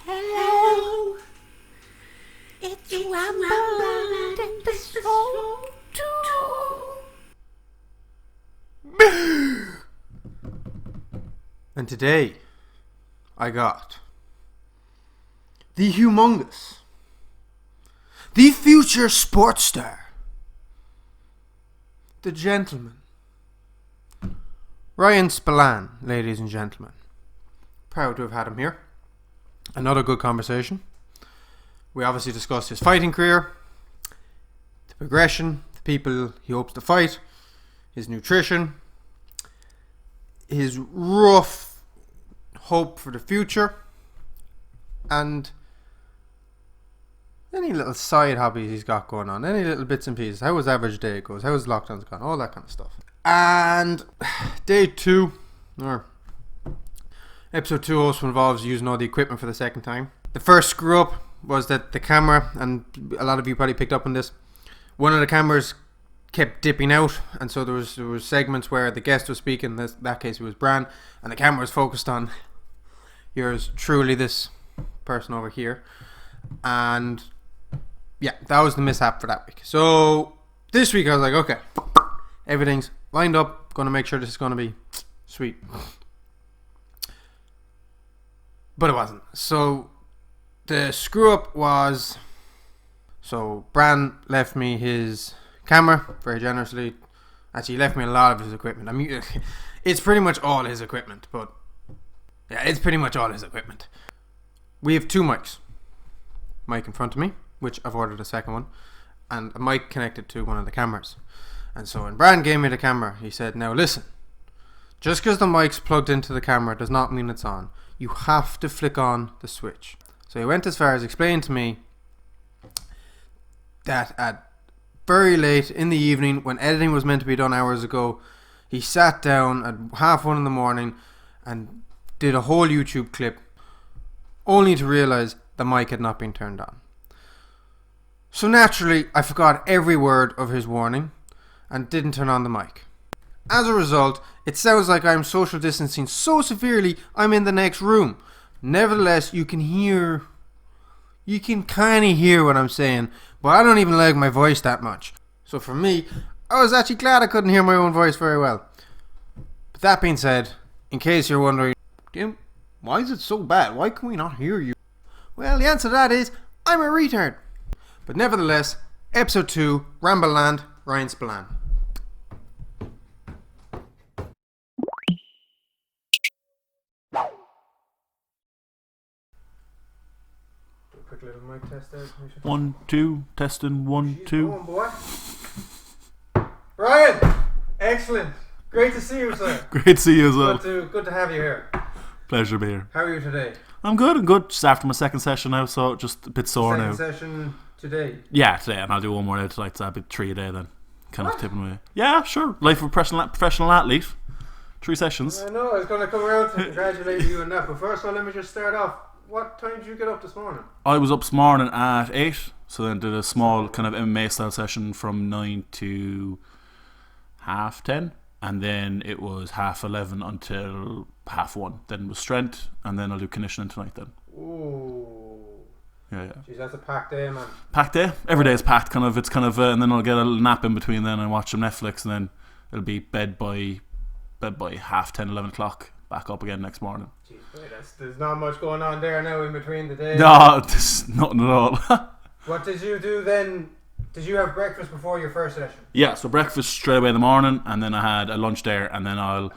Hello, it's Rambleland episode 2. And today, I got the humongous, the future sports star, the gentleman, Ryan Spillane, ladies and gentlemen. Proud to have had him here. Another good conversation. We obviously discussed his fighting career, the progression, the people he hopes to fight, his nutrition, his rough hope for the future, and any little side hobbies he's got going on, any little bits and pieces, how his average day goes, how his lockdown's gone, all that kind of stuff. And day 2, or episode 2 also involves using all the equipment for the second time. The first screw up was that the camera, and a lot of you probably picked up on this, one of the cameras kept dipping out, and so there was segments where the guest was speaking, in that case it was Bran, and the camera was focused on yours truly, this person over here. And yeah, that was the mishap for that week. So this week I was like, okay, everything's lined up, gonna make sure this is gonna be sweet. But it wasn't. So the screw up was, so Bran left me his camera very generously. Actually, he left me a lot of his equipment. I mean, it's pretty much all his equipment, but yeah, it's pretty much all his equipment. We have 2 mics. Mic in front of me, which I've ordered a second one, and a mic connected to one of the cameras. And so when Bran gave me the camera, he said, now listen, just because the mic's plugged into the camera does not mean it's on. You have to flick on the switch. So he went as far as explaining to me that at very late in the evening, when editing was meant to be done hours ago, he sat down at 1:30 in the morning and did a whole YouTube clip, only to realize the mic had not been turned on. So naturally, I forgot every word of his warning and didn't turn on the mic. As a result, it sounds like I'm social distancing so severely I'm in the next room. Nevertheless, you can kind of hear what I'm saying, but I don't even like my voice that much. So for me, I was actually glad I couldn't hear my own voice very well. But that being said, in case you're wondering, Jim, why is it so bad? Why can we not hear you? Well, the answer to that is, I'm a retard. But nevertheless, episode 2, Rambleland, Ryan Spillane. Quick little mic test out. 1, 2, testing, 1, 2. Come on, boy. Ryan! Excellent. Great to see you, sir. Great to see you as well. Good to have you here. Pleasure to be here. How are you today? I'm good. Just after my second session now, so just a bit sore now. Second session today? Yeah, today, and I'll do one more now tonight, so I'll be 3 a day then. Kind of tipping away. Yeah, sure. Life of a professional athlete. 3 sessions. I know, I was going to come around to congratulate you on that, but first of all, let me just start off. What time did you get up this morning? I was up this morning at 8, so then did a small kind of MMA style session from 9 to 10:30, and then it was 11:30 until 1:30. Then it was strength, and then I'll do conditioning tonight then. Ooh. Yeah. Jeez, that's a packed day, man. Packed day? Every day is packed, kind of. It's kind of, and then I'll get a little nap in between then and watch some Netflix, and then it'll be bed by 10:30, 11 o'clock. Back up again next morning. Jeez, boy, there's not much going on there now in between the days. No, there's nothing at all. What did you do then? Did you have breakfast before your first session? Yeah, so breakfast straight away in the morning, and then I had a lunch there, and then I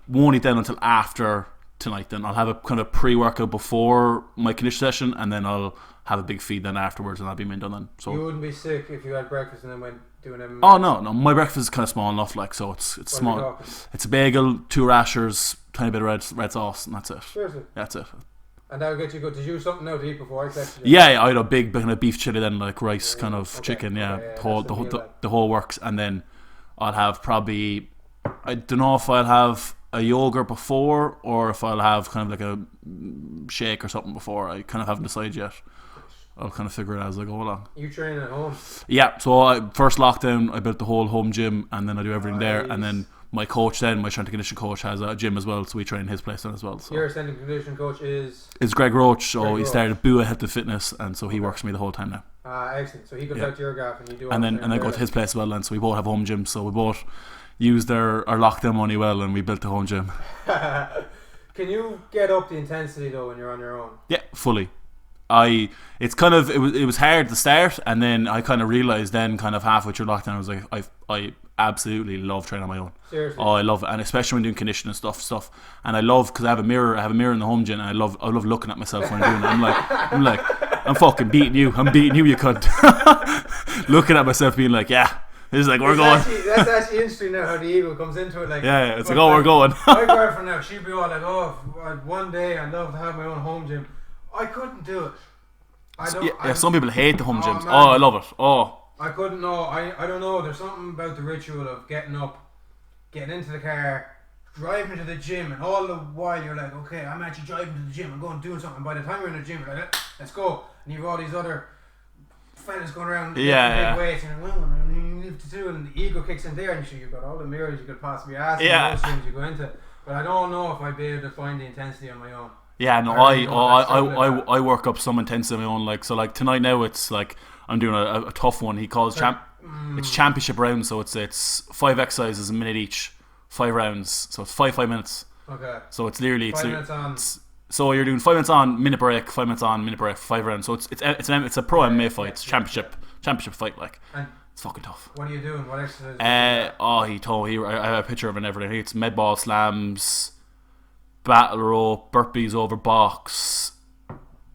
won't eat then until after tonight. Then I'll have a kind of pre-workout before my condition session, and then I'll have a big feed then afterwards, and I'll be done then. So you wouldn't be sick if you had breakfast and then went doing MMA? Oh no, my breakfast is kind of small enough, like, so it's small. It's a bagel, 2 rashers, tiny bit of red sauce, and that's it. Seriously? That's it. And that'll get you good. Did you have something now to eat before I texted you? Yeah, I had a big kind of beef chili then, like rice, kind of chicken, the whole works, and then I'll have probably, I don't know if I'll have a yogurt before or if I'll have kind of like a shake or something before. I kind of haven't decided yet. I'll kind of figure it out as I go along. You train at home? Yeah, so first lockdown I built the whole home gym, and then I do everything there, and then my coach then, my strength and conditioning coach, has a gym as well, so we train in his place then as well. So Your strength and conditioning coach is? It's Greg Roach, so Greg he Roach. started Bua Health and Fitness, and so he works for me the whole time now. Excellent. So he comes out to your gaff and you do all And then the go to his place as well, and so we both have home gyms, so we both used our lockdown money well, and we built a home gym. Can you get up the intensity though when you're on your own? Yeah, fully. It was hard to start, and then I kind of realised then kind of halfway through lockdown I was like I absolutely love training on my own. Seriously? Oh, I love it, and especially when doing conditioning stuff, and I love, because I have a mirror in the home gym, and I love looking at myself when I'm doing it. I'm like I'm fucking beating you, you cunt. Looking at myself being like, yeah, this is like we're going. That's actually interesting now how the ego comes into it. Like, yeah, it's like, oh, we're going. My girlfriend now, she'd be all like, oh, one day I'd love to have my own home gym. I couldn't do it. Some people hate the home gyms. Man. Oh, I love it. Oh, I couldn't know. I don't know. There's something about the ritual of getting up, getting into the car, driving to the gym, and all the while you're like, okay, I'm actually driving to the gym. I'm going doing something. By the time you're in the gym, you're like, let's go. And you've all these other fellas going around big weights, and well, you need to do, and the ego kicks in there, and you've got all the mirrors you could possibly ask. Yeah. Those things you go into. But I don't know if I'd be able to find the intensity on my own. Yeah, no, I work up some intensity on my own. Like, so like tonight now it's like I'm doing a tough one. He calls it's championship rounds, so it's 5 exercises a minute each, 5 rounds, so it's 5 minutes. Okay. So it's literally 5 minutes on. So you're doing 5 minutes on, minute break, 5 minutes on, minute break, 5 rounds. So it's a pro MMA fight, it's championship fight, like. And it's fucking tough. What are you doing? What exercises? I have a picture of it and everything. It's med ball slams, battle rope, burpees over box,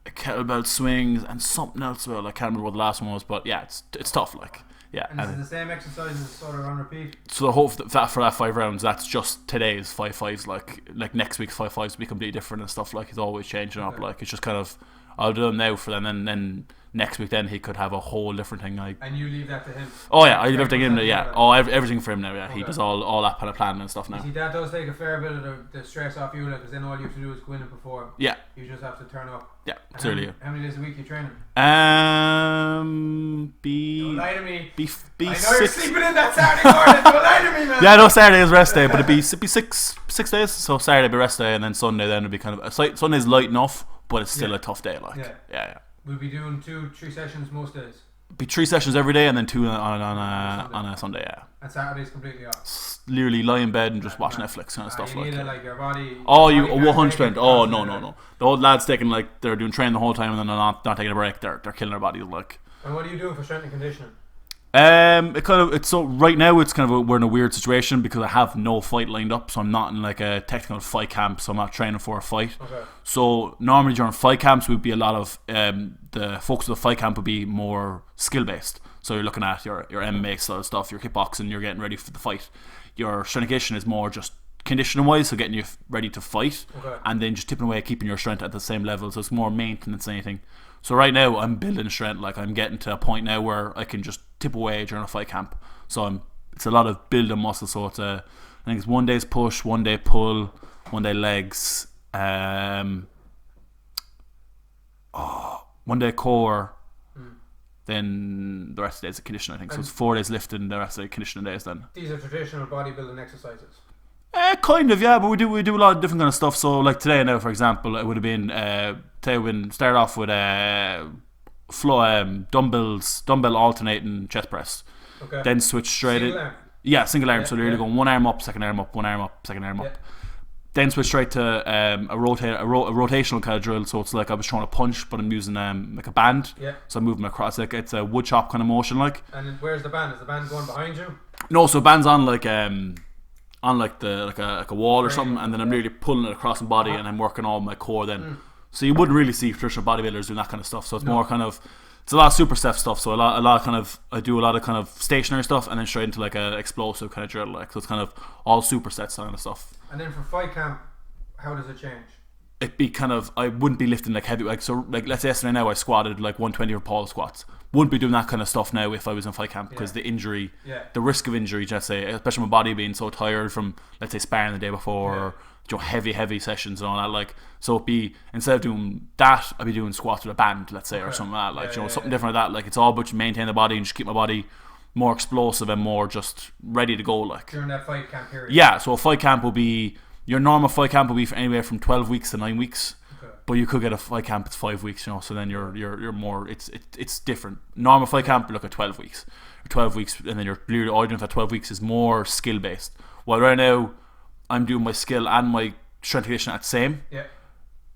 kettlebell swings, and something else. Well, I can't remember what the last one was, but yeah, it's tough. Like, yeah. And is it the same exercises sort of on repeat? So the hope that for that 5 rounds, that's just today's 5 fives. Like next week's 5 fives will be completely different and stuff. Like, it's always changing up. Like, it's just kind of, I'll do them now for them, and then next week then he could have a whole different thing. Like, and you leave that to him? Oh yeah, I leave everything in there. Yeah, everything for him now. Yeah, okay. He does all that kind of planning and stuff now. See, that does take a fair bit of the stress off you, like, because then all you have to do is go in and perform. Yeah, you just have to turn up. Yeah, it's early. How many days a week are you training? Don't lie to me. Be I know 6. you're sleeping in that Saturday morning. Don't lie to me, man. Yeah, no, Saturday is rest day, but it'd be 6 days. So Saturday would be rest day, and then Sunday then it'd be kind of Sunday's light enough, but it's still a tough day. Like, yeah. We'll be doing 2-3 sessions most days. Be 3 sessions every day, and then 2 on a Sunday. Yeah. And Saturday's completely off. Literally lie in bed and just watch Netflix kind of stuff. You like, need it, like your body. Oh, you 100%. Oh no. The old lads taking, like, they're doing training the whole time and then they're not taking a break. They're killing their bodies. Like. And what are you doing for strength and conditioning? It's so right now it's kind of we're in a weird situation because I have no fight lined up, so I'm not in like a technical fight camp, so I'm not training for a fight. Okay. So normally during fight camps would be a lot of the focus of the fight camp would be more skill based. So you're looking at your MMA style stuff, your kickboxing, you're getting ready for the fight. Your strength and conditioning is more just conditioning wise, so getting you ready to fight, and then just tipping away, keeping your strength at the same level. So it's more maintenance than anything. So right now I'm building strength. Like, I'm getting to a point now where I can just tip away during a fight camp. So it's a lot of building muscle. So it's I think it's 1 day's push, 1 day pull, 1 day legs, 1 day core, then the rest of the days of conditioning, I think. So it's 4 days lifting, the rest of the conditioning days then. These are traditional bodybuilding exercises? Kind of, yeah, but we do a lot of different kind of stuff. So like today now, for example, it would have been today we start off with dumbbell alternating chest press. Okay. Then switch straight single arm? Yeah, single arm. So you're really going one arm up, second arm up, one arm up, second arm up. Then switch straight to a rotational kind of drill. So it's like I was trying to punch, but I'm using like a band. Yeah. So I'm moving across, like it's a wood chop kind of motion, like. And where's the band? Is the band going behind you? No, so band's on like a wall or something, and then I'm really pulling it across my body, and I'm working on my core then. So you wouldn't really see traditional bodybuilders doing that kind of stuff. So it's more kind of, it's a lot of super step stuff. So a lot of kind of, I do a lot of kind of stationary stuff, and then straight into like a explosive kind of drill. Like, so it's kind of all super sets kind of stuff. And then for fight camp, how does it change? It'd be kind of, I wouldn't be lifting like heavy, like, so like let's say yesterday now I squatted like 120 for Paul squats. Wouldn't be doing that kind of stuff now if I was in fight camp, because the injury, the risk of injury, let's say, especially my body being so tired from, let's say, sparring the day before, or heavy sessions and all that. Like, so it'd be, instead of doing that, I'd be doing squats with a band, let's say, or something like that. Like, something different like that. Like, it's all about you maintain the body and just keep my body more explosive and more just ready to go. Like during that fight camp period. Yeah, so a fight camp will be your normal fight camp will be for anywhere from 12 weeks to 9 weeks. Okay. But you could get a fight camp that's 5 weeks, so then you're more it's different. Normal fight camp, you look at 12 weeks. 12 weeks, and then you're literally all doing for 12 weeks is more skill based. While right now I'm doing my skill and my strength and conditioning at the same. Yeah.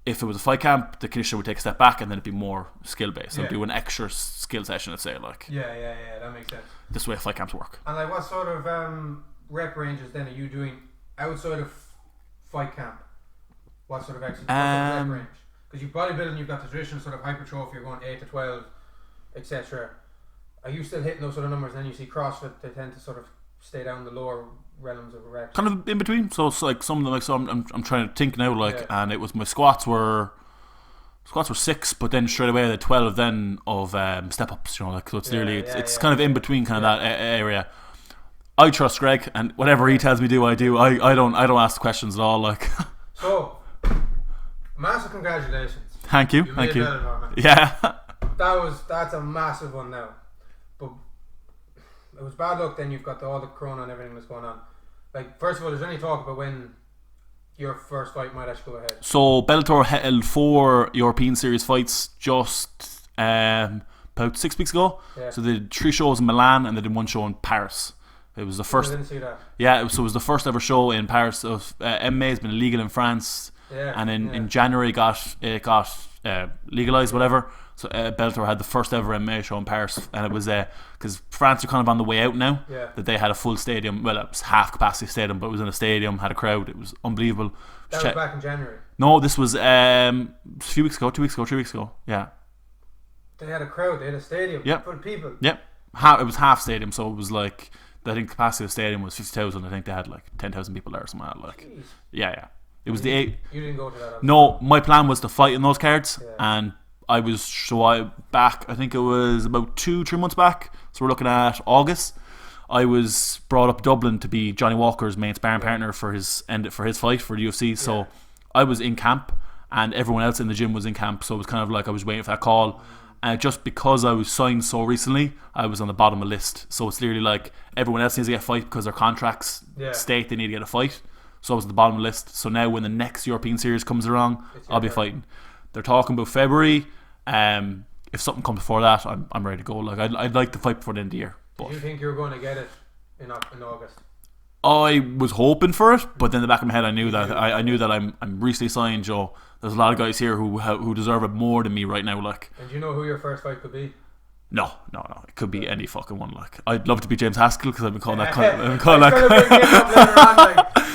If it was a fight camp, the conditioner would take a step back and then it'd be more skill based. So Yeah. do an extra skill session, let's say, like. Yeah, that makes sense. This way fight camps work. And like, what sort of rep ranges then are you doing outside of fight camp? What sort of exercise? Rep range? Because you bodybuilding, you've got the traditional sort of hypertrophy. You're going 8 to 12, etc. Are you still hitting those sort of numbers? And then you see CrossFit, they tend to sort of stay down the lower realms of reps. Kind of in between. So it's like some of them, like, so I'm trying to think now, like, and it was my squats were 6, but then straight away the 12 then of step ups, like, so it's nearly it's kind of in between kind of that area. I trust Greg, and whatever he tells me do, I do. I don't ask the questions at all, like. So massive congratulations. Thank you. You Thank made you. Bellator, man. Yeah. That's a massive one now. But it was bad luck then. You've got all the corona and everything that's going on. Like, first of all, there's any talk about when your first fight might actually go ahead? So Bellator held 4 European Series fights just about 6 weeks ago. Yeah. So they did 3 shows in Milan and they did 1 show in Paris. It was the first. I didn't see that. Yeah, it was the first ever show in Paris. Of MMA has been illegal in France, and in January it got legalized, whatever. So Bellator had the first ever MMA show in Paris, and it was because France are kind of on the way out now. Yeah. That they had a full stadium. Well, it was half capacity stadium, but it was in a stadium, had a crowd. It was unbelievable. That was back in January. No, this was a few weeks ago, 2 weeks ago, 3 weeks ago. Yeah. They had a crowd. They had a stadium. Yep. For the people. Yep. It was half stadium, so it was like, I think the capacity of the stadium was 50,000. I think they had like 10,000 people there or something like that. Jeez. Yeah. It was the 8. You didn't go to that, obviously. No, my plan was to fight in those cards, Yeah. and I think it was about 2-3 months back, so we're looking at August. I was brought up Dublin to be Johnny Walker's main sparring partner for his fight for the UFC. So I was in camp, and everyone else in the gym was in camp. So it was kind of like I was waiting for that call. And just because I was signed so recently, I was on the bottom of the list. So it's literally like everyone else needs to get a fight because their contracts state they need to get a fight. So I was at the bottom of the list. So now when the next European Series comes around, I'll be fighting. They're talking about February. If something comes before that, I'm ready to go. Like I'd like to fight before the end of the year. But Do you think you were going to get it in August? I was hoping for it, but then in the back of my head, I knew that I'm recently signed. Joe, there's a lot of guys here who deserve it more than me right now. Like, and do you know who your first fight could be? No. It could be any fucking one. Like, I'd love to be James Haskell because I've been calling that.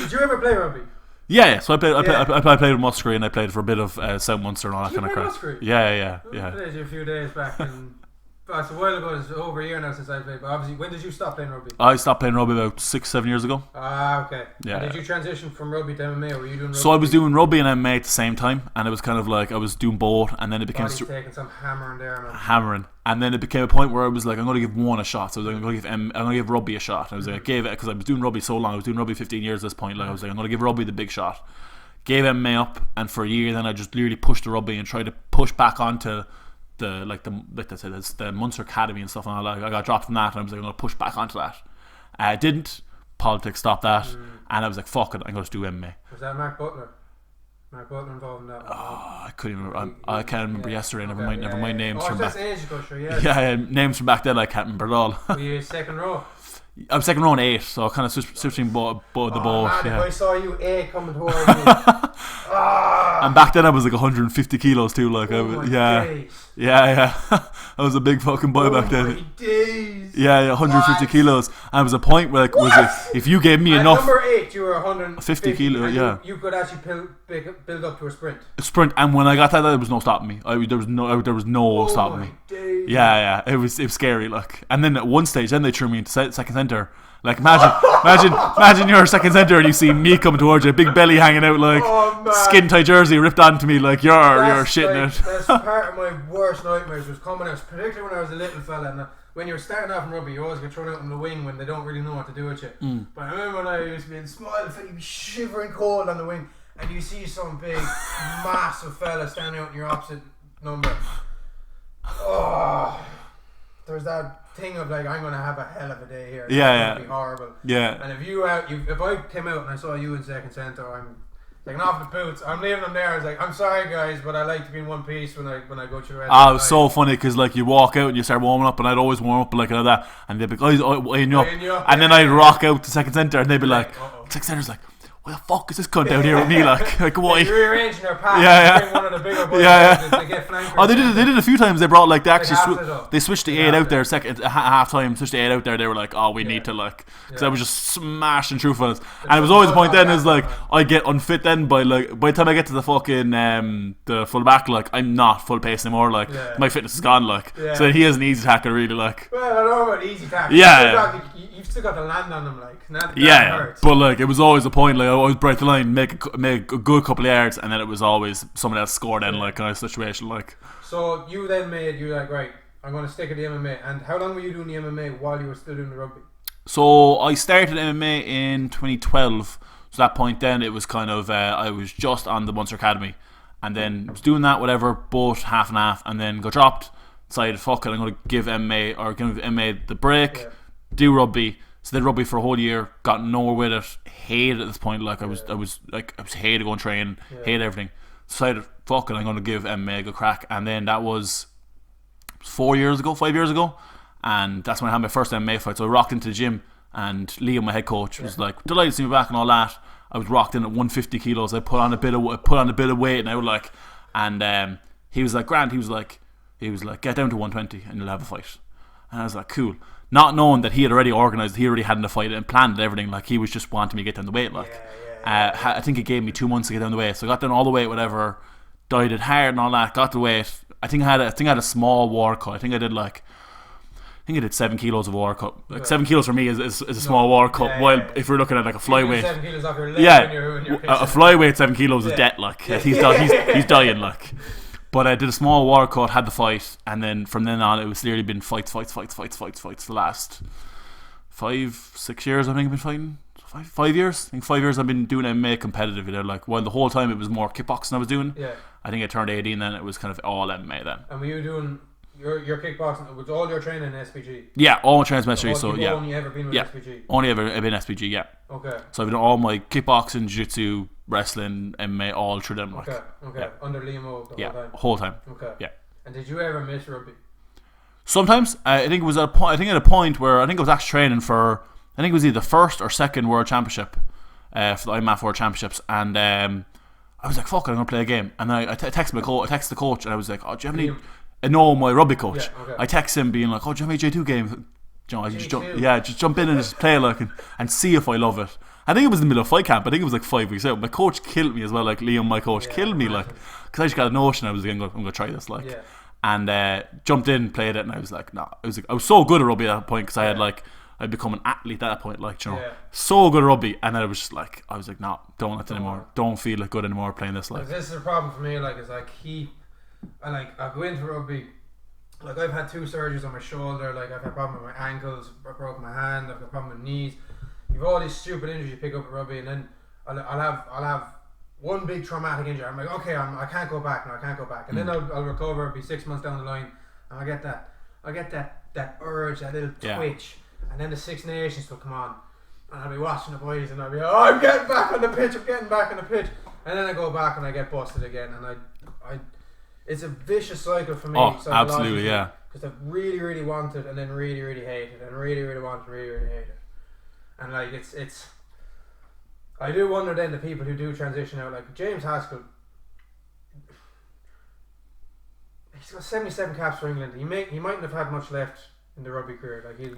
Did you ever play rugby? Yeah. So I played with Musgrave, and I played for a bit of South Munster and all that Did kind you of play crap. Musgrave? Yeah. I played you a few days back, and it's a while ago. It's over a year now since I played. But obviously, when did you stop playing rugby? I stopped playing rugby about 6-7 years ago. Okay. Yeah. And did you transition from rugby to MMA, or were you doing rugby? So I was doing rugby and MMA at the same time, and it was kind of like I was doing both, and then it became taking some hammering there, man. hammering, and then it became a point where I was like, I'm going to give one a shot. So I was like, I'm going to give rugby a shot. I was like, I gave it because I was doing rugby so long. I was doing rugby 15 years at this point. Like I was like, I'm going to give rugby the big shot. Gave MMA up, and for a year, then I just literally pushed the rugby and tried to push back onto the Munster Academy and stuff. And I got dropped from that, and I was like, I'm going to push back onto that. I didn't. Politics stopped that, and I was like, fuck it, I'm going to do MMA. Was that Mark Butler? Mark Butler involved in that one? I couldn't even remember. I can't remember yesterday. Never mind names from back. Age ago, sure, Yeah, names from back then I can't remember at all. Were you second row? I'm second row in 8, so I kind of switching the ball. Man, Yeah. if I saw you coming towards you. And back then I was like 150 kilos too. Like yeah. I was a big fucking boy back then. My days. Yeah, 150 kilos. And it was a point where like, if you gave me At enough number 8, you were 150 kilo, yeah. You could actually build up to a sprint. and when I got that, there was no stopping me. There was no stopping me. Days. Yeah, it was scary. Like, and then at one stage, then they threw me into second center. Like, imagine you're a second center and you see me coming towards you, big belly hanging out, like skin tight jersey ripped onto me, like you're shitting it. That's part of my worst nightmares was coming out, particularly when I was a little fella. And when you're starting off in rugby, you always get thrown out in the wing when they don't really know what to do with you. But I remember when I used to be in small, you'd be shivering cold on the wing, and you see some big, massive fella standing out in your opposite number. Oh, there's that thing of like, I'm gonna have a hell of a day here. Yeah, It's gonna be horrible. Yeah. And if I came out and I saw you in second centre, I'm taking off the boots. I'm leaving them there. I was like, I'm sorry guys, but I like to be in one piece when I go through. It was so funny because like you walk out and you start warming up, and I'd always warm up like that, and they'd be like, "Eyeing you up," and then I'd rock out to second centre, and they'd be like, second centre's like, "What the fuck is this cunt out here with me?" Like why? You're rearranging their path. Yeah. Bring one of the bigger boys to get flankers. Oh, they did it a few times. They brought like they actually they switched the 8 out there second half time. Switched the 8 out there. They were like, "Oh, we need to like," because I was just smashing through fellas, and it was always the point then is like I get unfit then by the time I get to the fucking the full back, like I'm not full pace anymore. Like my fitness is gone. Like so he has an easy tackle really like. Well, I don't know about easy tackle. You've still got to land on them like. That hurts. But like it was always the point. Like I always break the line, make a good couple of yards, and then it was always someone else scored in like kind of situation like. So you then you like, right, I'm going to stick at the MMA. And how long were you doing the MMA while you were still doing the rugby? So I started MMA in 2012. So that point then it was kind of I was just on the Munster Academy, and then was doing that whatever, both half and half, and then got dropped. Decided fuck it, I'm going to give MMA the break, do rugby. So did rugby for a whole year, got nowhere with it, hated it at this point. Like I was hated going train, hated everything. Decided fuck it, I'm going to give MMA a good crack, and then that was 5 years ago, and that's when I had my first MMA fight. So I rocked into the gym, and Liam, my head coach, was like delighted to see me back and all that. I was rocked in at 150 kilos. I put on a bit of weight, and I was like, and he was like, Grant, he was like, get down to 120 and you'll have a fight. And I was like, cool. Not knowing that he had already organised, he already had a fight and planned everything. Like he was just wanting me to get down the weight. Like I think it gave me 2 months to get down the weight, so I got down all the weight, whatever. Dieted hard and all that. Got the weight. I think I had a small war cut. I think I did 7 kilos of war cut. Like 7 kilos for me is a small war cut. While if we're looking at like a flyweight, 7 kilos off your leg when you're a flyweight 7 kilos is dead. Like he's dying. Like. But I did a small war cut, had the fight, and then from then on it was literally been fights the last 5-6 years. I think I've been fighting 5 years. I think 5 years I've been doing MMA competitive. Like while the whole time it was more kickboxing I was doing. Yeah. I think I turned 18 then. It was kind of all MMA then. And were you doing your kickboxing? Was all your training in SPG? Yeah, all my training in SPG. So you've only ever been with SPG? Only ever been SPG. Yeah. Okay. So I've done all my kickboxing, jiu-jitsu, wrestling, MMA, all through them. Like. Okay. Yeah. Under Liam O the whole time. Okay. Yeah. And did you ever miss rugby? Sometimes. I think it was at a point where I think I was actually training for. I think it was either the first or second World Championship, for the IMAF World Championships, and I was like, "Fuck it, I'm gonna play a game." And then I texted the coach, and I was like, "Oh, do you have any?" No, my rugby coach. Yeah, okay. I text him being like, "Oh, do you have any J2 game?" You know, just jump in and just play like and see if I love it. I think it was in the middle of fight camp. I think it was like 5 weeks out. My coach killed me as well. Like Liam, my coach, killed me like because I just got a notion. I was like, I'm gonna try this like, and jumped in, played it, and I was like, nah. I was so good at rugby at that point because I had like. I'd become an athlete at that point, like, you know, so good at rugby, and then I was just like, nah, don't like it anymore. Don't feel like good anymore playing this. Like, this is a problem for me. Like, it's like I go into rugby. Like, I've had 2 surgeries on my shoulder. Like, I've had problem with my ankles. I broke my hand. I've got problem with knees. You've all these stupid injuries you pick up at rugby, and then I'll have one big traumatic injury. I'm like, okay, I can't go back now. I can't go back, and then I'll recover. Be 6 months down the line, and I get that urge, that little twitch. And then the Six Nations will come on, and I'll be watching the boys, and I'll be, I'm getting back on the pitch, and then I go back and I get busted again, and I it's a vicious cycle for me. Oh, absolutely, yeah. Because I really, really wanted, and then really, really hated, and really, really wanted, really, really hated, and like it's. I do wonder then the people who do transition out, like James Haskell. He's got 77 caps for England. He mightn't have had much left in the rugby career. Like he's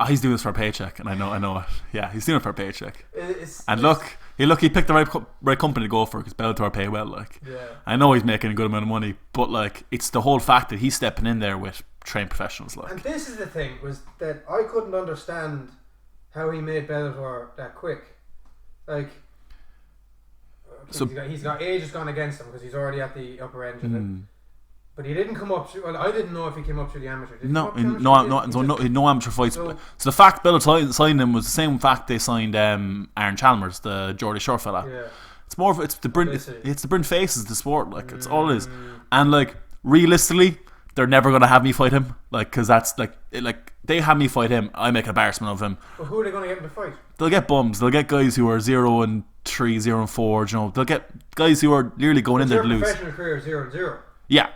he's doing this for a paycheck, and I know it. Yeah, he's doing it for a paycheck. He picked the right company to go for because Bellator pay well. Like, I know he's making a good amount of money, but like it's the whole fact that he's stepping in there with trained professionals. Like, and this is the thing was that I couldn't understand how he made Bellator that quick. Like, so he's got age has gone against him because he's already at the upper end of it. But he didn't come up through. Well, I didn't know if he came up through the amateur. No amateur fights. So the fact Bellator signed him was the same fact they signed Aaron Chalmers, the Geordie Shore fella. Yeah. It's more of it's the Bryn faces the sport. Like it's all it is. And like realistically, they're never gonna have me fight him. Like, because that's like they have me fight him, I make an embarrassment of him. But who are they gonna get in the fight? They'll get bums. They'll get guys who are 0-3, 0-4. You know, they'll get guys who are nearly going in there to lose. Your professional career is 0-0. Yeah.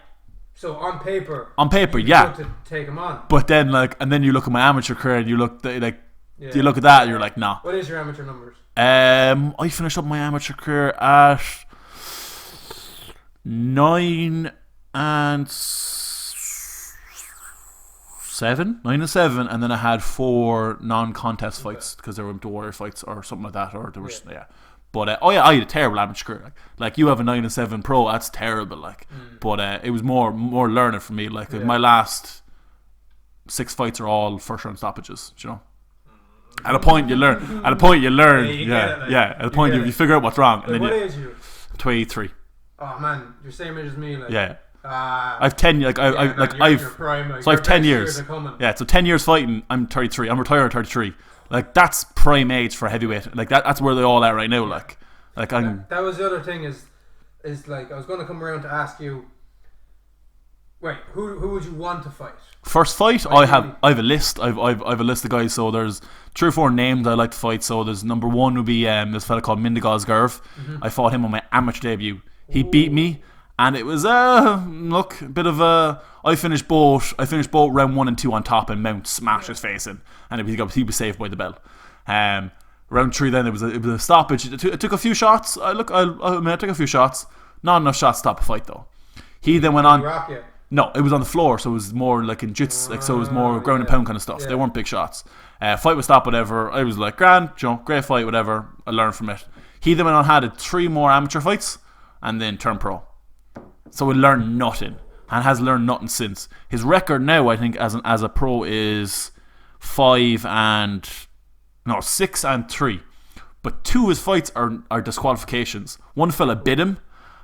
So on paper, yeah. to take him on. But then and then you look at my amateur career and you look you look at that and you're like, nah. What is your amateur numbers? I finished up my amateur career at 9-7, 9-7, and then I had 4 non-contest fights because they were into warrior fights or something like that, or there was But I had a terrible amateur career. Like you have a 9-7 pro, that's terrible. But it was more learning for me. Like my last 6 fights are all first round stoppages. You know, at a point you learn. At a point you learn. At a point you figure out what's wrong. And then what age are you? 23. Oh man, you're same age as me. Like, I've 10. Like I've 10 years. Yeah, so 10 years fighting. I'm 33. I'm retired at 33. Like that's prime age for heavyweight. Like that's where they're all at right now. Like I'm. That was the other thing is like I was going to come around to ask you. Wait, who would you want to fight? First fight, I have a list. I've a list of guys. So there's 3 or 4 names I like to fight. So there's number 1 would be this fella called Mindigaz Gurv. I fought him on my amateur debut. He beat me, and it was a bit of a. I finished both round 1 and 2 on top, and Mount smashed his face in, and he was saved by the bell. Round 3 then it was a stoppage. It took a few shots. I took a few shots. Not enough shots to stop a fight though. He then went on. No, it was on the floor, so it was more like in jits, so it was more ground and pound kind of stuff. They weren't big shots. Fight was stopped, whatever. I was like, grand, great fight, whatever. I learned from it. He then went on had 3 more amateur fights, and then turned pro. So he learned nothing, and has learned nothing since. His record now, I think, as a pro is 6-3. But 2 of his fights are disqualifications. One fella bit him,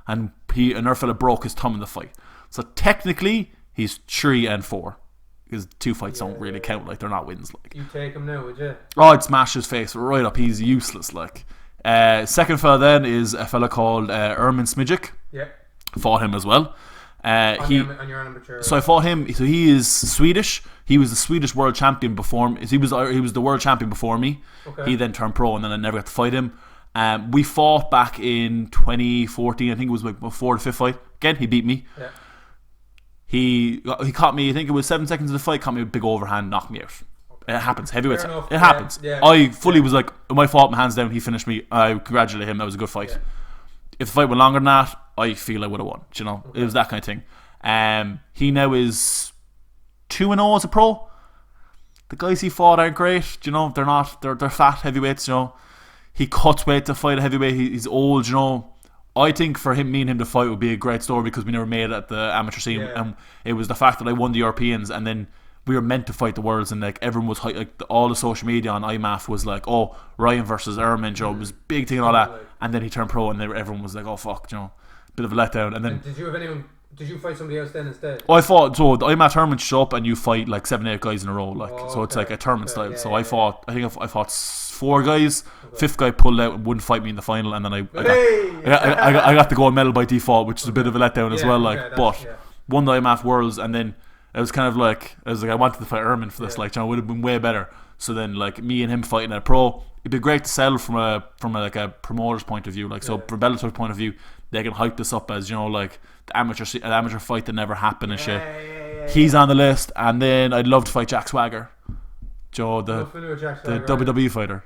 and another fella broke his thumb in the fight. So technically, he's 3-4. Because 2 fights don't really count, like they're not wins. Like you take him now, would you? Oh, I'd smash his face right up. He's useless. Like second fella then is a fella called Ermin Smijic. Yeah. Fought him as well. On your amateur. So I fought him. So he is Swedish. He was the Swedish world champion before me. He was the world champion before me. Okay. He then turned pro, and then I never got to fight him. We fought back in 2014. I think it was like my 4th or 5th fight. Again, he beat me. Yeah. He caught me. I think it was 7 seconds of the fight. Caught me with a big overhand, knocked me out. It happens. Heavyweights. It happens. Yeah. I fully was like, my fault. My hands down. He finished me. I congratulate him. That was a good fight. Yeah. If the fight went longer than that, I feel I would have won. You know, it was that kind of thing. He now is 2-0 as a pro. The guys he fought aren't great. You know, they're not. They're fat heavyweights. You know, he cuts weight to fight a heavyweight. He's old. You know. I think for me and him to fight would be a great story because we never made it at the amateur scene, and it was the fact that I won the Europeans, and then we were meant to fight the worlds, and like everyone was like all the social media on IMAF was like, oh, Ryan versus Ermin, Joe, it was a big thing and all that, and then he turned pro, and everyone was like, oh fuck, you know, bit of a letdown. And then did you fight somebody else then instead? I fought, so the IMAF tournament show up and you fight like 7-8 guys in a row, like so it's like a tournament style. So I fought 4 guys. 5th guy pulled out and wouldn't fight me in the final, and then I got the gold medal by default, which is a bit of a letdown as well. Like, but won the IMAF Worlds, and then it was kind of like I wanted to fight Ermin for this. Like, you know, it would have been way better. So then, like me and him fighting at a pro, it'd be great to sell from a promoter's point of view. Like, so from Bellator's point of view, they can hype this up as, you know, like an amateur fight that never happened and shit. He's on the list, and then I'd love to fight Jack Swagger, Joe, the WWE fighter.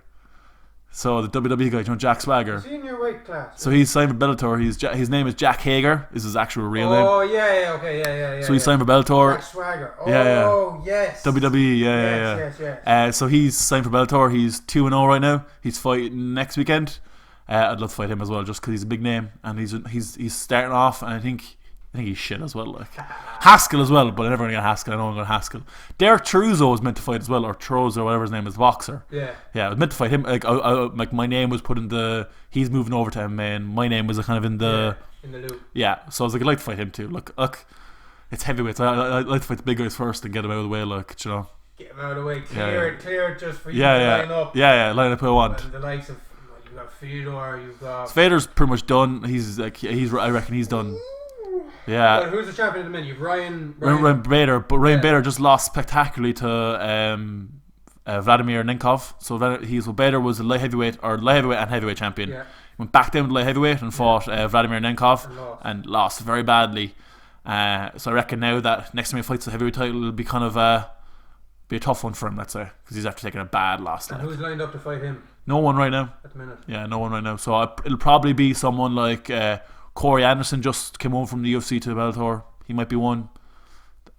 So the WWE guy, you know, Jack Swagger. Is he in your weight class? So he's signed for Bellator. His name is Jack Hager. Is his actual real name? Oh yeah. So he's signed for Bellator. Jack Swagger. Oh yes. WWE. Yes. So he's signed for Bellator. He's 2-0 right now. He's fighting next weekend. I'd love to fight him as well, just because he's a big name and he's starting off, and I think he's shit as well. Like Haskell as well, but I'm never gonna get Haskell. I know I'm gonna Haskell. Derek Truzo was meant to fight as well, or Trozo, or whatever his name is, boxer. Yeah, I was meant to fight him. Like, like my name was put in the. He's moving over to MMA, and my name was kind of in the loop. Yeah, so I was like, I'd like to fight him too. Look, it's heavyweights. I like to fight the big guys first and get them out of the way. Like, you know, get them out of the way, clear it just for you to line up. Line up who I want. And the likes of you've got Fedor, you've got. Fedor's pretty much done. I reckon he's done. Yeah. Well, who's the champion at the minute? You've Ryan Bader, but Ryan Bader just lost spectacularly to Vladimir Nenkov. So Bader was a light heavyweight and heavyweight champion. Yeah. Went back down to light heavyweight and fought Vladimir Nenkov and lost very badly. So I reckon now that next time he fights the heavyweight title, it'll be kind of be a tough one for him, let's say, because he's after taking a bad loss. And who's lined up to fight him? No one right now. At the minute. Yeah, no one right now. So it'll probably be someone like Corey Anderson just came home from the UFC to Bellator. He might be one.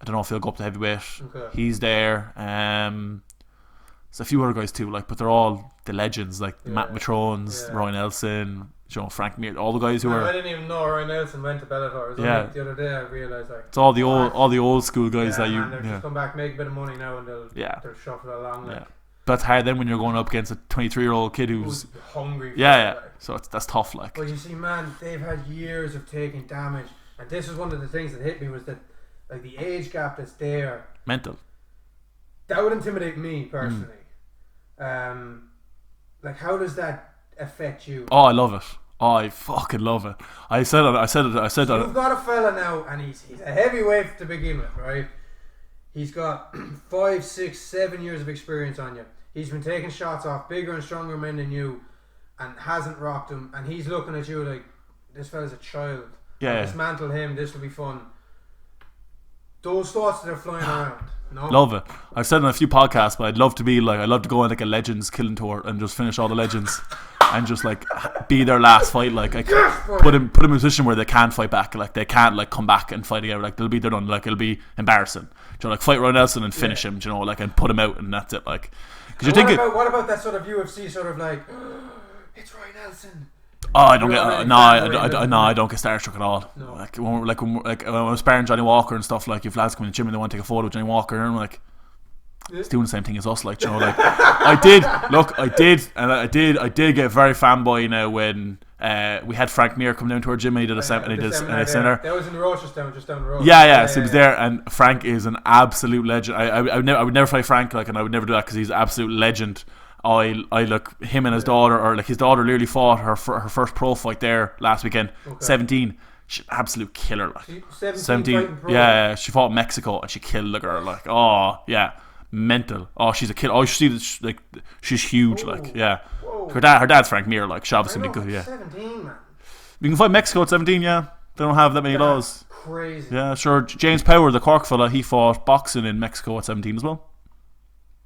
I don't know if he'll go up to heavyweight. Okay. He's there. There's a few other guys too, but they're all the legends, Matt Matrones, Roy Nelson, Frank Mir, all the guys who are. I didn't even know Roy Nelson went to Bellator. It was only the other day I realised it's all the old school guys that you. They're just come back, make a bit of money now, and they'll shuffle along. But it's hard then when you're going up against a 23-year-old kid who's hungry. So that's tough, like. But you see, man, they've had years of taking damage, and this is one of the things that hit me was that, the age gap that's there. Mental. That would intimidate me personally. How does that affect you? Oh, I love it. Oh, I fucking love it. I said it. So you've got a fella now, and he's a heavyweight to begin with, right? He's got 5, 6, 7 years of experience on you. He's been taking shots off bigger and stronger men than you, and hasn't rocked them. And he's looking at you like, this fella's a child. Yeah. Dismantle him. This will be fun. Those thoughts that are flying around. No. Love it. I've said on a few podcasts, but I'd love to be I'd love to go on a Legends killing tour and just finish all the legends and just be their last fight. Put him in a position where they can't fight back. They can't come back and fight again. They're done. It'll be embarrassing. Fight Roy Nelson and finish him. And put him out, and that's it. Because you think what about that sort of UFC sort of it's Roy Nelson. Oh, I don't get I don't get starstruck at all. No. When I was sparring Johnny Walker and stuff, if lads come in the gym and they want to take a photo with Johnny Walker, and I'm like, it's doing the same thing as us, I did get very fanboy now when we had Frank Mir come down to our gym and he did a seminar. That was in the Rochestown, just down the road. So he was there, and Frank is an absolute legend. I would never fight Frank, and I would never do that because he's an absolute legend. I look him and his daughter, or his daughter literally fought her first pro fight there last weekend. 17, she's an absolute killer. 17, yeah, she fought in Mexico and she killed the girl. Mental. Oh, she's a killer. Oh, you see this, she's huge. Her dad's Frank Mir. She's obviously been good. 17, man. You can fight Mexico at 17. Yeah, they don't have that many laws. Crazy. Yeah, sure. James Power, the Cork fella, he fought boxing in Mexico at 17 as well.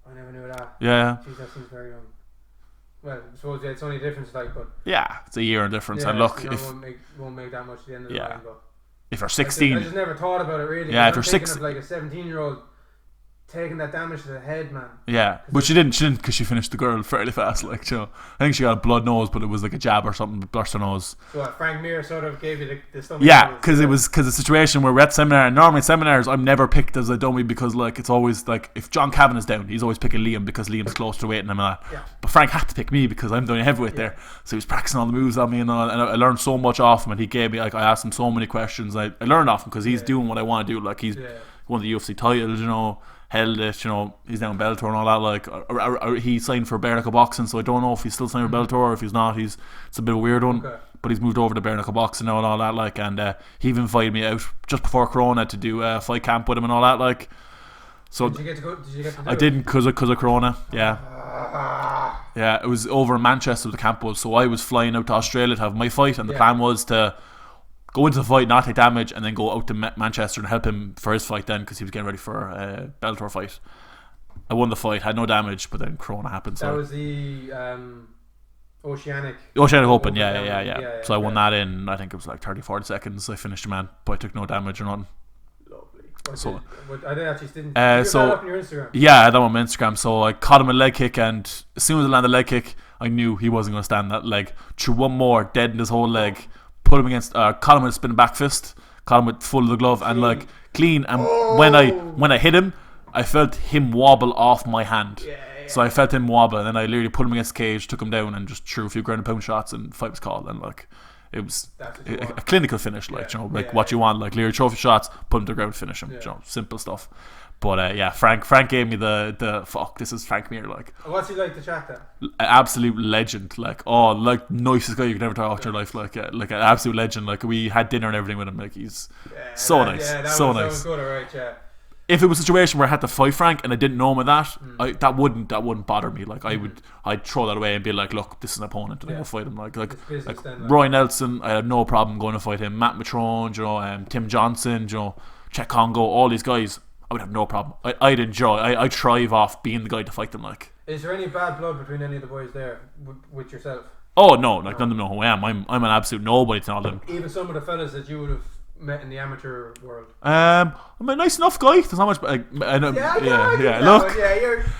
I never knew that. Yeah. Jeez, that seems very young. Well, I suppose it's only a difference, but yeah, it's a year in difference. And look, if won't make that much at the end of the line. But if you're 16, I just never thought about it really. Yeah, if you're 16, a 17-year-old taking that damage to the head, man. Yeah, but she didn't because she finished the girl fairly fast. I think she got a blood nose, but it was like a jab or something, burst her nose. So what, Frank Mir sort of gave you the stomach. Yeah, because the situation where we're at seminar, and normally at seminars I'm never picked as a dummy because it's always if John Cavan is down, he's always picking Liam because Liam's close to weight and that. Yeah. But Frank had to pick me because I'm the only heavyweight there, so he was practicing all the moves on me and all, and I learned so much off him, and he gave me I asked him so many questions. I learned off him because he's doing what I want to do. He's won the UFC title, held it, he's down in Bellator and all that. He signed for bare knuckle boxing, so I don't know if he's still signed for Bellator or if he's not. It's a bit of a weird one, but he's moved over to bare knuckle boxing now and all that. And he even invited me out just before Corona to do a fight camp with him and all that. So did you get to go? I didn't because of Corona. Yeah. Yeah, it was over in Manchester the camp was, so I was flying out to Australia to have my fight, and the plan was to go into the fight, not take damage, and then go out to Manchester and help him for his fight then, because he was getting ready for a Bellator fight. I won the fight, had no damage, but then Corona happened. So that was the Oceanic Open, yeah. So I won that in, I think it was 30-40 seconds. I finished the man, but I took no damage or nothing. Lovely. I didn't actually didn't. That up on your Instagram? Yeah, I had that on my Instagram. So I caught him a leg kick, and as soon as I landed the leg kick, I knew he wasn't going to stand that leg. Threw one more, deadened his whole leg. Put him against, caught him with a spinning back fist, caught him with full of the glove, and clean. And when I hit him, I felt him wobble off my hand. So I felt him wobble, and then I literally put him against the cage, took him down, and just threw a few ground and pound shots, and fight was called. And it was a clinical finish, what you want, literally trophy shots, put him to the ground, finish him. Simple stuff. But yeah, Frank gave me the fuck. This is Frank Mir, like. What's he like to chat to? Absolute legend, like nicest guy you could ever talk to in your life, like an absolute legend. Like we had dinner and everything with him, like he's so nice. Yeah, so that nice. was good, alright, yeah. If it was a situation where I had to fight Frank and I didn't know him at that, that wouldn't bother me. Like I'd throw that away and be like, look, this is an opponent, and I go fight him. Like Roy Nelson, I had no problem going to fight him. Matt Matrone, Tim Johnson, Chet Congo, all these guys, I would have no problem. I'd enjoy. I thrive off being the guy to fight them. Like, is there any bad blood between any of the boys there with yourself? Oh no, like none of them know who I am. I'm an absolute nobody to all of them. Even some of the fellas that you would have met in the amateur world. I'm a nice enough guy. There's not much. Look,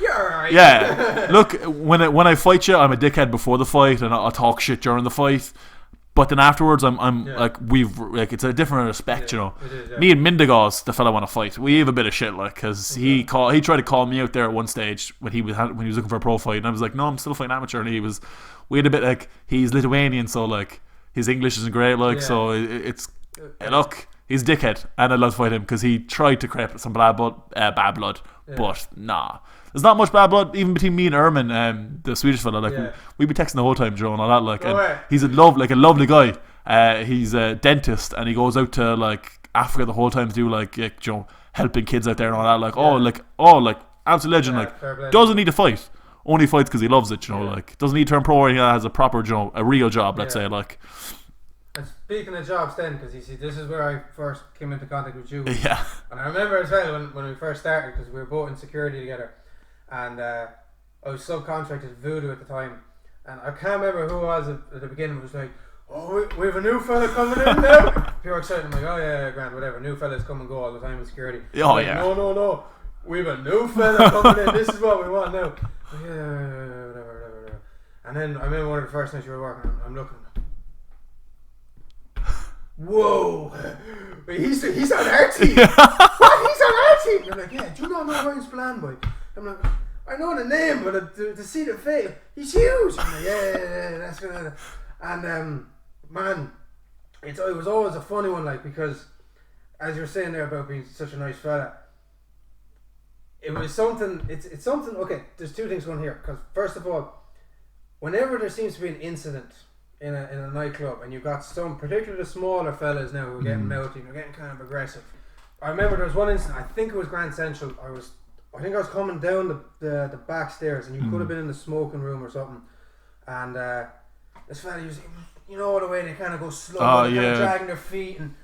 you're alright. Yeah, look, when I fight you, I'm a dickhead before the fight, and I'll talk shit during the fight. But then afterwards, I'm like it's a different respect, It is, yeah. Me and Mindigos, the fella I want to fight, we have a bit of shit, like, because he tried to call me out there at one stage when he was looking for a pro fight, and I was like, no, I'm still fighting amateur, and we had a bit like, he's Lithuanian, so like his English isn't great, like, so it's look, he's a dickhead, and I'd love to fight him because he tried to create some bad blood, but nah. There's not much bad blood even between me and Ermin, the Swedish fella. Like we'd be texting the whole time, Joe, and all that. Like, he's a lovely guy. He's a dentist, and he goes out to like Africa the whole time to do like helping kids out there and all that. Like, like absolute legend. Like, doesn't need to fight. Only fights because he loves it. Like, doesn't need to turn pro. Or he has a proper, a real job. Let's say, like. And speaking of jobs, then, because you see, this is where I first came into contact with you. Yeah. And I remember as well when we first started, because we were both in security together. And I was subcontracted Voodoo at the time, and I can't remember who it was at the beginning. It was like, oh, we have a new fella coming in now. People were excited. I'm like, oh yeah, grand, whatever. New fellas come and go all the time in security. Oh like, yeah. No, we have a new fella coming in. This is what we want now. Yeah, whatever. And then I remember one of the first nights you were working. I'm looking. Whoa, he's on our team. What? He's on our team. You're like, yeah. Do you not know Ryan Spillane, boy? I'm like, I know the name, but to see the face, he's huge. I'm like, yeah, that's good. And man, it was always a funny one, like, because as you were saying there about being such a nice fella, it was something. It's something. Okay, there's two things going here. Because first of all, whenever there seems to be an incident in a nightclub, and you've got some, particularly the smaller fellas now who are getting mouthy, they're getting kind of aggressive. I remember there was one incident. I think it was Grand Central. I think I was coming down the back stairs, and you could have been in the smoking room or something. And this fella, you know the way they kind of go slow, kind of dragging their feet and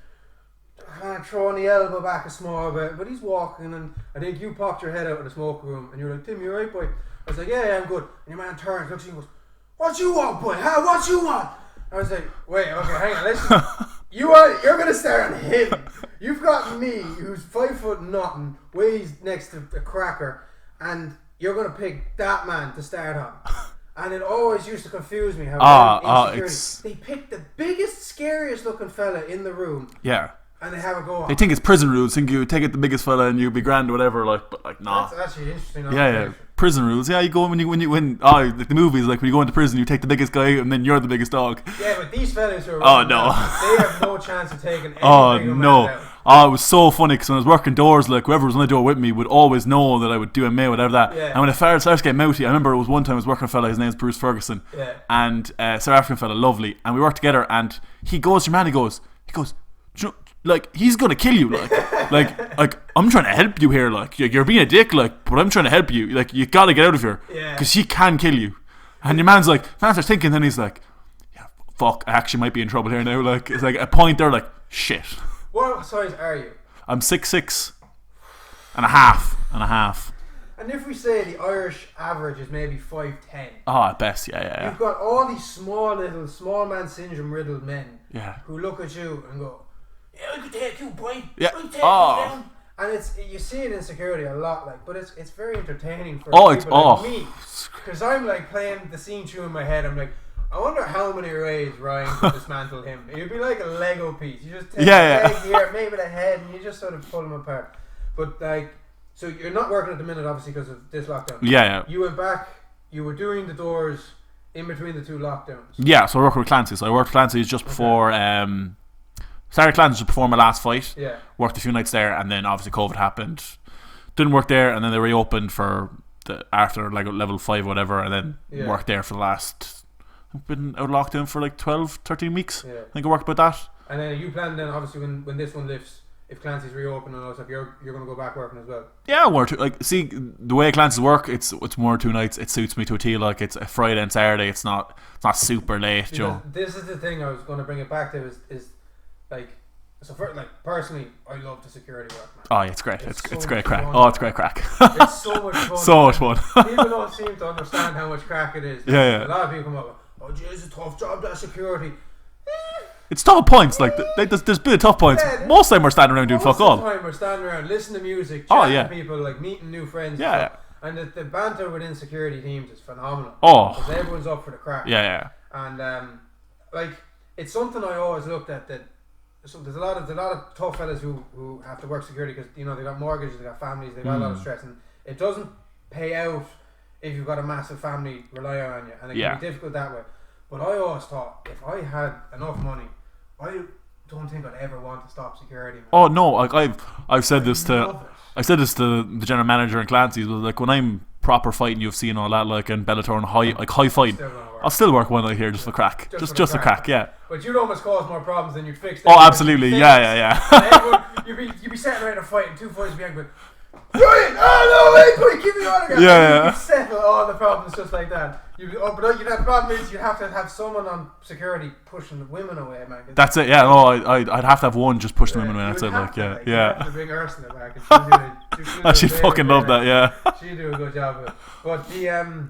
kind of throwing the elbow back a small bit. But he's walking, and I think you popped your head out of the smoking room, and you're like, Tim, you right, boy? I was like, yeah, I'm good. And your man turns, looks at you and goes, what you want, boy? What you want? I was like, wait, okay, hang on, listen. You're gonna start on him. You've got me, who's 5 foot nothing, weighs next to a cracker, and you're gonna pick that man to start on. And it always used to confuse me how they pick the biggest, scariest looking fella in the room. Yeah. And they have a go on. They think it's prison rules. Think you take it the biggest fella and you be grand or whatever. Like, but like, nah. That's actually interesting. Yeah. Prison rules. Yeah, you go when like the movies, like when you go into prison, you take the biggest guy and then you're the biggest dog. Yeah, but these fellas who are they have no chance of taking any no. It was so funny because when I was working doors, like whoever was on the door with me would always know that I would do MMA, whatever that. Yeah. And when I started to get mouthy, I remember it was one time I was working with a fella, his name's Bruce Ferguson, and South African fella, lovely, and we worked together. And he goes to your man, he goes, like, he's gonna kill you, like I'm trying to help you here, like you're being a dick, like, but I'm trying to help you, like you gotta get out of here, because he can kill you. And your man's starts thinking, then he's like, yeah, fuck, I actually might be in trouble here now. Like, it's like a point there, like, shit. What size are you? I'm 6'6" and a half. And if we say the Irish average is maybe 5'10", at best, yeah. You've got all these small man syndrome riddled men, who look at you and go, yeah, I could take you, boy. Yeah. I could take you down. And you see it in security a lot, like, but it's very entertaining for people like me, because I'm like playing the scene through in my head. I'm like, I wonder how many ways Ryan could dismantle him. It'd be like a Lego piece. You just take the leg here, maybe the head, and you just sort of pull them apart. But like, so you're not working at the minute, obviously, because of this lockdown. Yeah. You went back. You were doing the doors in between the two lockdowns. Yeah. So I worked with Clancy. So I worked with Clancy's just before. Started Clancy just before my last fight. Yeah. Worked a few nights there, and then obviously COVID happened. didn't work there, and then they reopened for after like level 5 or whatever, and then worked there for the last. I've been out of lockdown for like 12, 13 weeks. Yeah. I think I worked about that. And then you plan then obviously when this one lifts, if Clancy's reopened and all stuff, you're going to go back working as well. Yeah, one or two. Like, see, the way Clancy's work, it's 1 or 2 nights. It suits me to a T. Like, it's a Friday and Saturday. It's not super late, Joe. This is the thing I was going to bring it back to is like, so for like personally, I love the security work, man. Oh yeah, it's great. It's great crack. Fun. Oh, it's great crack. It's so much fun. So much fun. People don't seem to understand how much crack it is. Yeah. A lot of people come up, oh, geez, it's a tough job, that security. It's tough points. Like there's been tough points. Yeah, most of the time we're standing around doing fuck all. Most of the time we're standing around listening to music, chatting to people, like meeting new friends. Yeah. And the banter within security teams is phenomenal. Oh. Because everyone's up for the crack. Yeah. And like it's something I always looked at that. So there's a lot of tough fellas who have to work security because they got mortgages, they got families, they got a lot of stress, and it doesn't pay out if you've got a massive family relying on you, and it can be difficult that way. But I always thought if I had enough money, I don't think I'd ever want to stop security. Man. Oh no, like I've said this to the general manager in Clancy's. Like when I'm proper fighting UFC and all that, like in Bellator and high fighting, I'll still work one night here just for crack, just for crack, yeah. But you'd almost cause more problems than you'd fix. Oh, absolutely, yeah. Everyone, you'd be sitting around a fight and 2 fights behind, but Brian, oh no, wait, keep me on again. Yeah. You'd settle all the problems just like that. But you'd have problem is you'd have to have someone on security pushing the women away, man. That's it, yeah. No, I'd have to have one just push the women away. That's it, like, yeah. You have to bring Ursula back. And she'd fucking love that, yeah. She'd do a good job of it. But the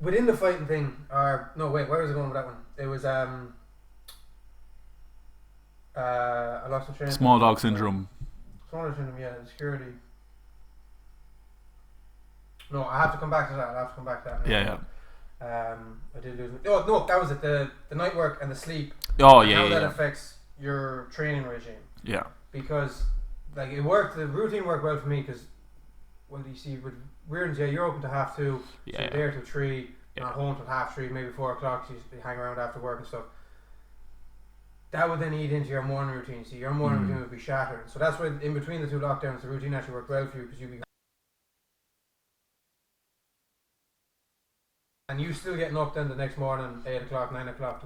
within the fighting thing, or no, wait, where was I going with that one? It was I lost the train. Small dog syndrome. Small dog syndrome, yeah, security. No, I have to come back to that. Yeah. I did lose. Oh no, that was it. The night work and the sleep. Oh and yeah. How that yeah. affects your training regime. Yeah. Because like it worked. The routine worked well for me because well, you see with Reardon's, you're open to 2:30. So you're there till 3. Not home till 3:30, maybe 4 o'clock. So you hang around after work and stuff. That would then eat into your morning routine. So your morning routine would be shattered. So that's why in between the 2 lockdowns, the routine actually worked well for you because you'd be. And you still getting up then the next morning, 8 o'clock, 9 o'clock?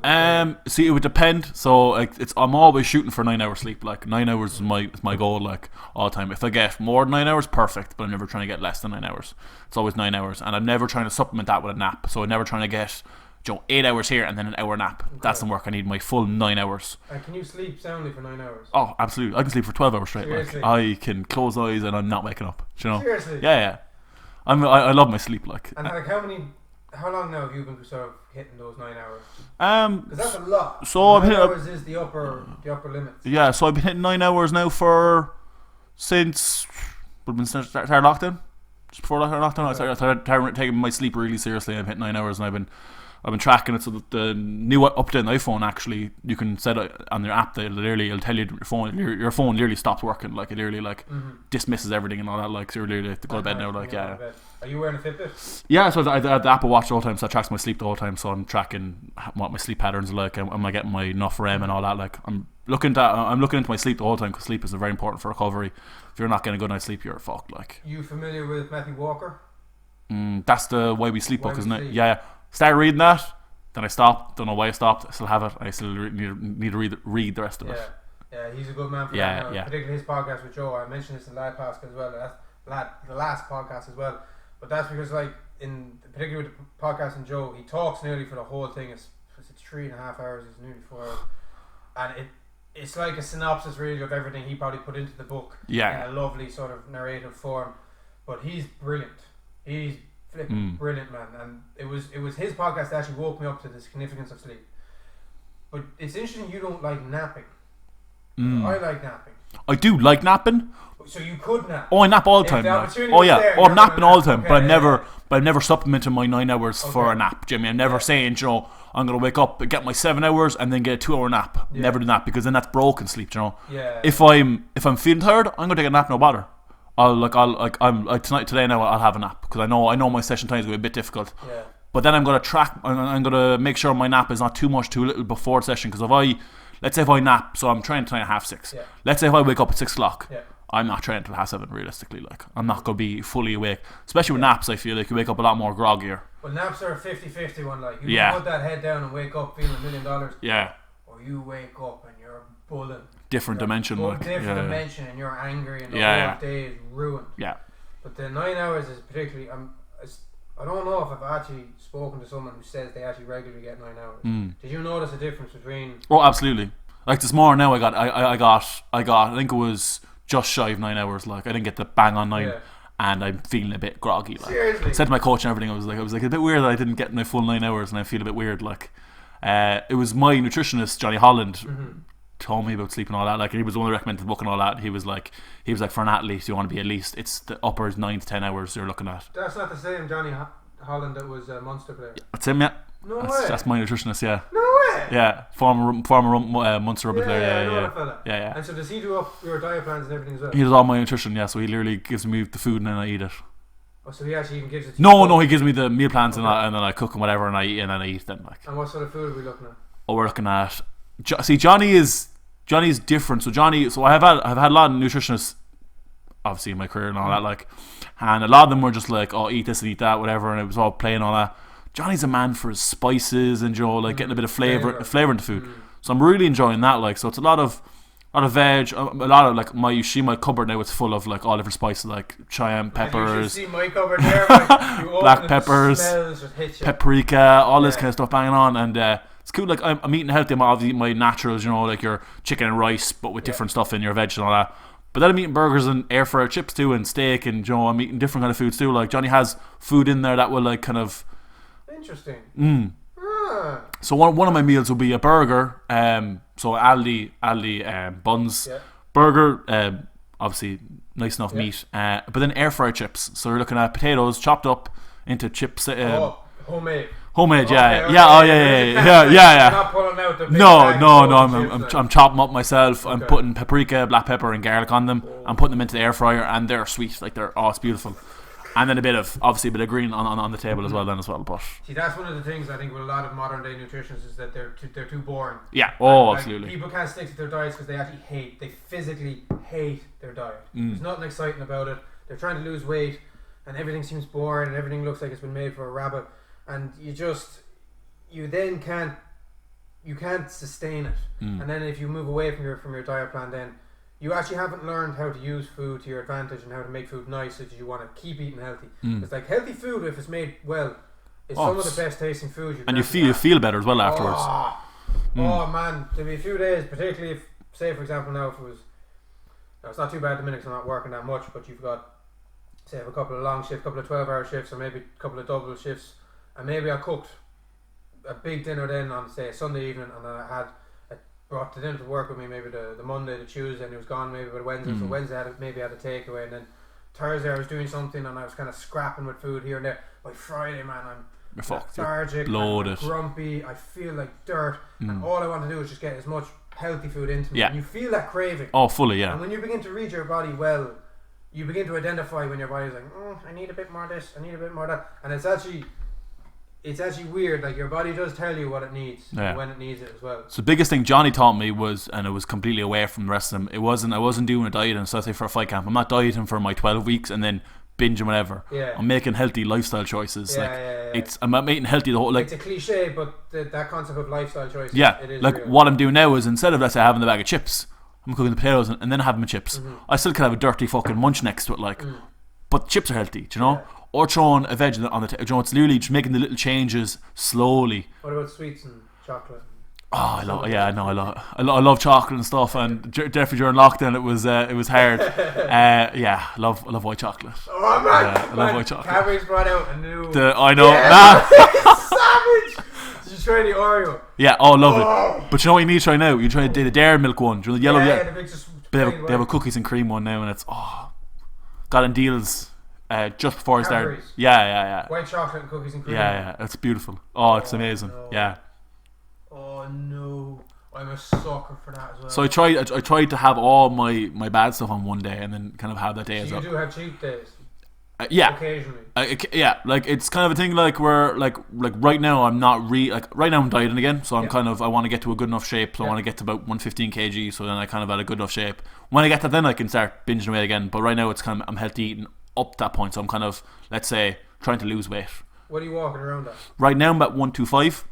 See, it would depend. So like, I'm always shooting for 9 hours sleep. Like 9 hours is my goal. Like all the time. If I get more than 9 hours, perfect. But I'm never trying to get less than 9 hours. It's always 9 hours, and I'm never trying to supplement that with a nap. So I'm never trying to get 8 hours here and then an hour nap. Okay. That's the work. I need my full 9 hours. And can you sleep soundly for 9 hours? Oh, absolutely. I can sleep for 12 hours straight. Seriously? Like I can close eyes and I'm not waking up. You know? Seriously? Yeah. I love my sleep. Like. And like how long now have you been sort of hitting those 9 hours? Because that's a lot. So 9 hours is the upper limit. Yeah, so I've been hitting 9 hours now since started lockdown. Just before lockdown, I started taking my sleep really seriously. I've hit 9 hours, and I've been tracking it. So that the new update on the iPhone, actually, you can set it on your app. It'll tell you your phone literally stops working. Like it literally dismisses everything and all that. Like so you're literally to go to bed now. Like yeah. Are you wearing a Fitbit? Yeah, so I have the Apple Watch the whole time, so it tracks my sleep the whole time. So I'm tracking what my sleep patterns are like. Am I getting my enough REM and all that? Like I'm looking into my sleep the whole time because sleep is very important for recovery. If you're not getting a good night's sleep, you're fucked. Like you familiar with Matthew Walker? That's the Why We Sleep book, isn't it? Yeah. Started reading that, then I stopped. Don't know why I stopped. I still have it. I still need to read the rest of it. Yeah, he's a good man for that. Particularly his podcast with Joe. I mentioned this in the last podcast as well. The last podcast as well. But that's because, like, particularly with the podcast and Joe, he talks nearly for the whole thing. It's 3.5 hours. It's nearly 4 hours, and it's like a synopsis really of everything he probably put into the book. Yeah. In a lovely sort of narrative form. But he's brilliant. He's flipping brilliant, man. And it was his podcast that actually woke me up to the significance of sleep. But it's interesting you don't like napping. I like napping. I do like napping. So you could nap. Oh, I nap all the time. Oh yeah. There, I'm napping all the time. Okay, but I'm never supplementing my 9 hours for a nap, Jimmy. I'm never saying, I'm gonna wake up, get my 7 hours, and then get a 2 hour nap. Yeah. Never do that because then that's broken sleep. Yeah. If I'm feeling tired, I'm gonna take a nap, no bother. Today now I'll have a nap because I know my session time is gonna be a bit difficult. Yeah. But then I'm gonna make sure my nap is not too much too little before session because let's say if I nap, so I'm trying to 6. Yeah. Let's say if I wake up at 6 o'clock. Yeah. I'm not trained till 7:30 realistically. Like, I'm not going to be fully awake. Especially with naps, I feel like you wake up a lot more groggier. Well, naps are a 50-50 one. Like, you can put that head down and wake up feeling $1 million. Yeah. Or you wake up and you're bulling. Different dimension. Different dimension, and you're angry and the whole day is ruined. Yeah. But the 9 hours is particularly... I don't know if I've actually spoken to someone who says they actually regularly get 9 hours. Did you notice a difference between... Oh, absolutely. Like this morning now, I got. I think it was just shy of 9 hours. Like, I didn't get the bang on 9, and I'm feeling a bit groggy. Like, seriously? I said to my coach and everything, I was like, a bit weird that I didn't get my full 9 hours, and I feel a bit weird. Like, it was my nutritionist Johnny Holland told me about sleep and all that. Like, he was the one that recommended the book and all that. He was like, for an athlete, you want to be at least, it's the uppers 9 to 10 hours you're looking at. That's not the same Johnny Holland that was a Munster player. That's him, yeah. No way. That's my nutritionist, yeah. No way. Yeah, former Munster rugby player. Yeah. And so does he do up your diet plans and everything as well? He does all my nutrition, yeah. So he literally gives me the food and then I eat it. Oh, so he actually even gives it to you? No, he gives me the meal plans and then I cook and whatever and I eat then like. And what sort of food are we looking at? Oh, we're looking at. See, Johnny's different. So I've had a lot of nutritionists, obviously in my career and all that, like, and a lot of them were just like, oh, eat this and eat that, whatever, and it was all plain all that. Johnny's a man for his spices and like getting a bit of flavor into food. So I'm really enjoying that. Like, so it's a lot of veg, a lot of like you see my cupboard now. It's full of like all different spices, like cayenne peppers, you see my cupboard there, like, black peppers, paprika, all this kind of stuff banging on, and it's cool. Like, I'm eating healthy. I'm obviously my naturals, like your chicken and rice, but with different stuff in your veg and all that. But then I'm eating burgers and air fryer chips too, and steak, and I'm eating different kind of foods too. Like, Johnny has food in there that will like kind of. Interesting. So one of my meals will be a burger. So Aldi buns, burger. Obviously nice enough meat. But then air fried chips. So we're looking at potatoes chopped up into chips. Homemade. Homemade, yeah. Not pulling out the big No. I'm chopping them up myself. I'm putting paprika, black pepper, and garlic on them. I'm putting them into the air fryer, and they're sweet. Like, it's beautiful. And then a bit of green on the table as well. But see, that's one of the things I think with a lot of modern day nutritionists is that they're too boring. Yeah. Absolutely. People can't stick to their diets because they physically hate their diet. There's nothing exciting about it. They're trying to lose weight, and everything seems boring, and everything looks like it's been made for a rabbit, and you then can't sustain it. And then if you move away from your diet plan, then you actually haven't learned how to use food to your advantage and how to make food nice if you want to keep eating healthy. It's like healthy food, if it's made well, is some of the best tasting food you can. And you feel better as well afterwards. Oh man, there'll be a few days, particularly if, say for example now, it's not too bad at the minute because I'm not working that much, but you've got, say, a couple of long shifts, couple of 12-hour shifts, or maybe a couple of double shifts, and maybe I cooked a big dinner then on, say, a Sunday evening, and I brought the dinner to work with me maybe the Monday, the Tuesday, and it was gone maybe by Wednesday. So Wednesday I had a takeaway, and then Thursday I was doing something and I was kind of scrapping with food here and there. By Friday, man, I'm lethargic, I'm grumpy, I feel like dirt, and all I want to do is just get as much healthy food into me. And you feel that craving. Oh, fully, yeah. And when you begin to read your body well, you begin to identify when your body's like, I need a bit more of this, I need a bit more of that, and it's actually weird. Like, your body does tell you what it needs when it needs it as well. So the biggest thing Johnny taught me was, and it was completely away from the rest of them, I wasn't doing a diet, and so I say for a fight camp, I'm not dieting for my 12 weeks and then binging whatever. I'm making healthy lifestyle choices. I'm not making healthy the whole, like, it's a cliche, but that concept of lifestyle choices, it is like real. What I'm doing now is, instead of, let's say, having the bag of chips, I'm cooking the potatoes and then having my chips. I still could have a dirty fucking munch next to it, like, but chips are healthy, do you know? Or throwing a veg on the table. It's literally just making the little changes slowly. What about sweets and chocolate? Oh, I love chocolate and stuff, and definitely during lockdown it was hard. I love white chocolate. Oh man, I love white chocolate. Cadbury's brought out a new. I know. Savage. Did you try the Oreo? Yeah, lovely. But you know what you need to try now? You try the dairy milk one. Do you know the yellow? The big just they have a cookies and cream one now, and it's got in deals. Just before I started. Yeah. White chocolate and cookies and cream. Yeah. It's beautiful. Oh, it's amazing. No. Yeah. Oh no, I'm a sucker for that as well. So I tried to have all my bad stuff on one day, and then kind of have that day as well. You do have cheat days. Yeah. Occasionally. Yeah, like it's kind of a thing like where like right now I'm not right now I'm dieting again, so I'm kind of I want to get to a good enough shape, so I want to get to about 115 kg, so then I kind of at a good enough shape. When I get to then I can start binging away again, but right now it's kind of I'm healthy eating up to that point, so I'm kind of, let's say, trying to lose weight. What are you walking around at? Right now I'm at 125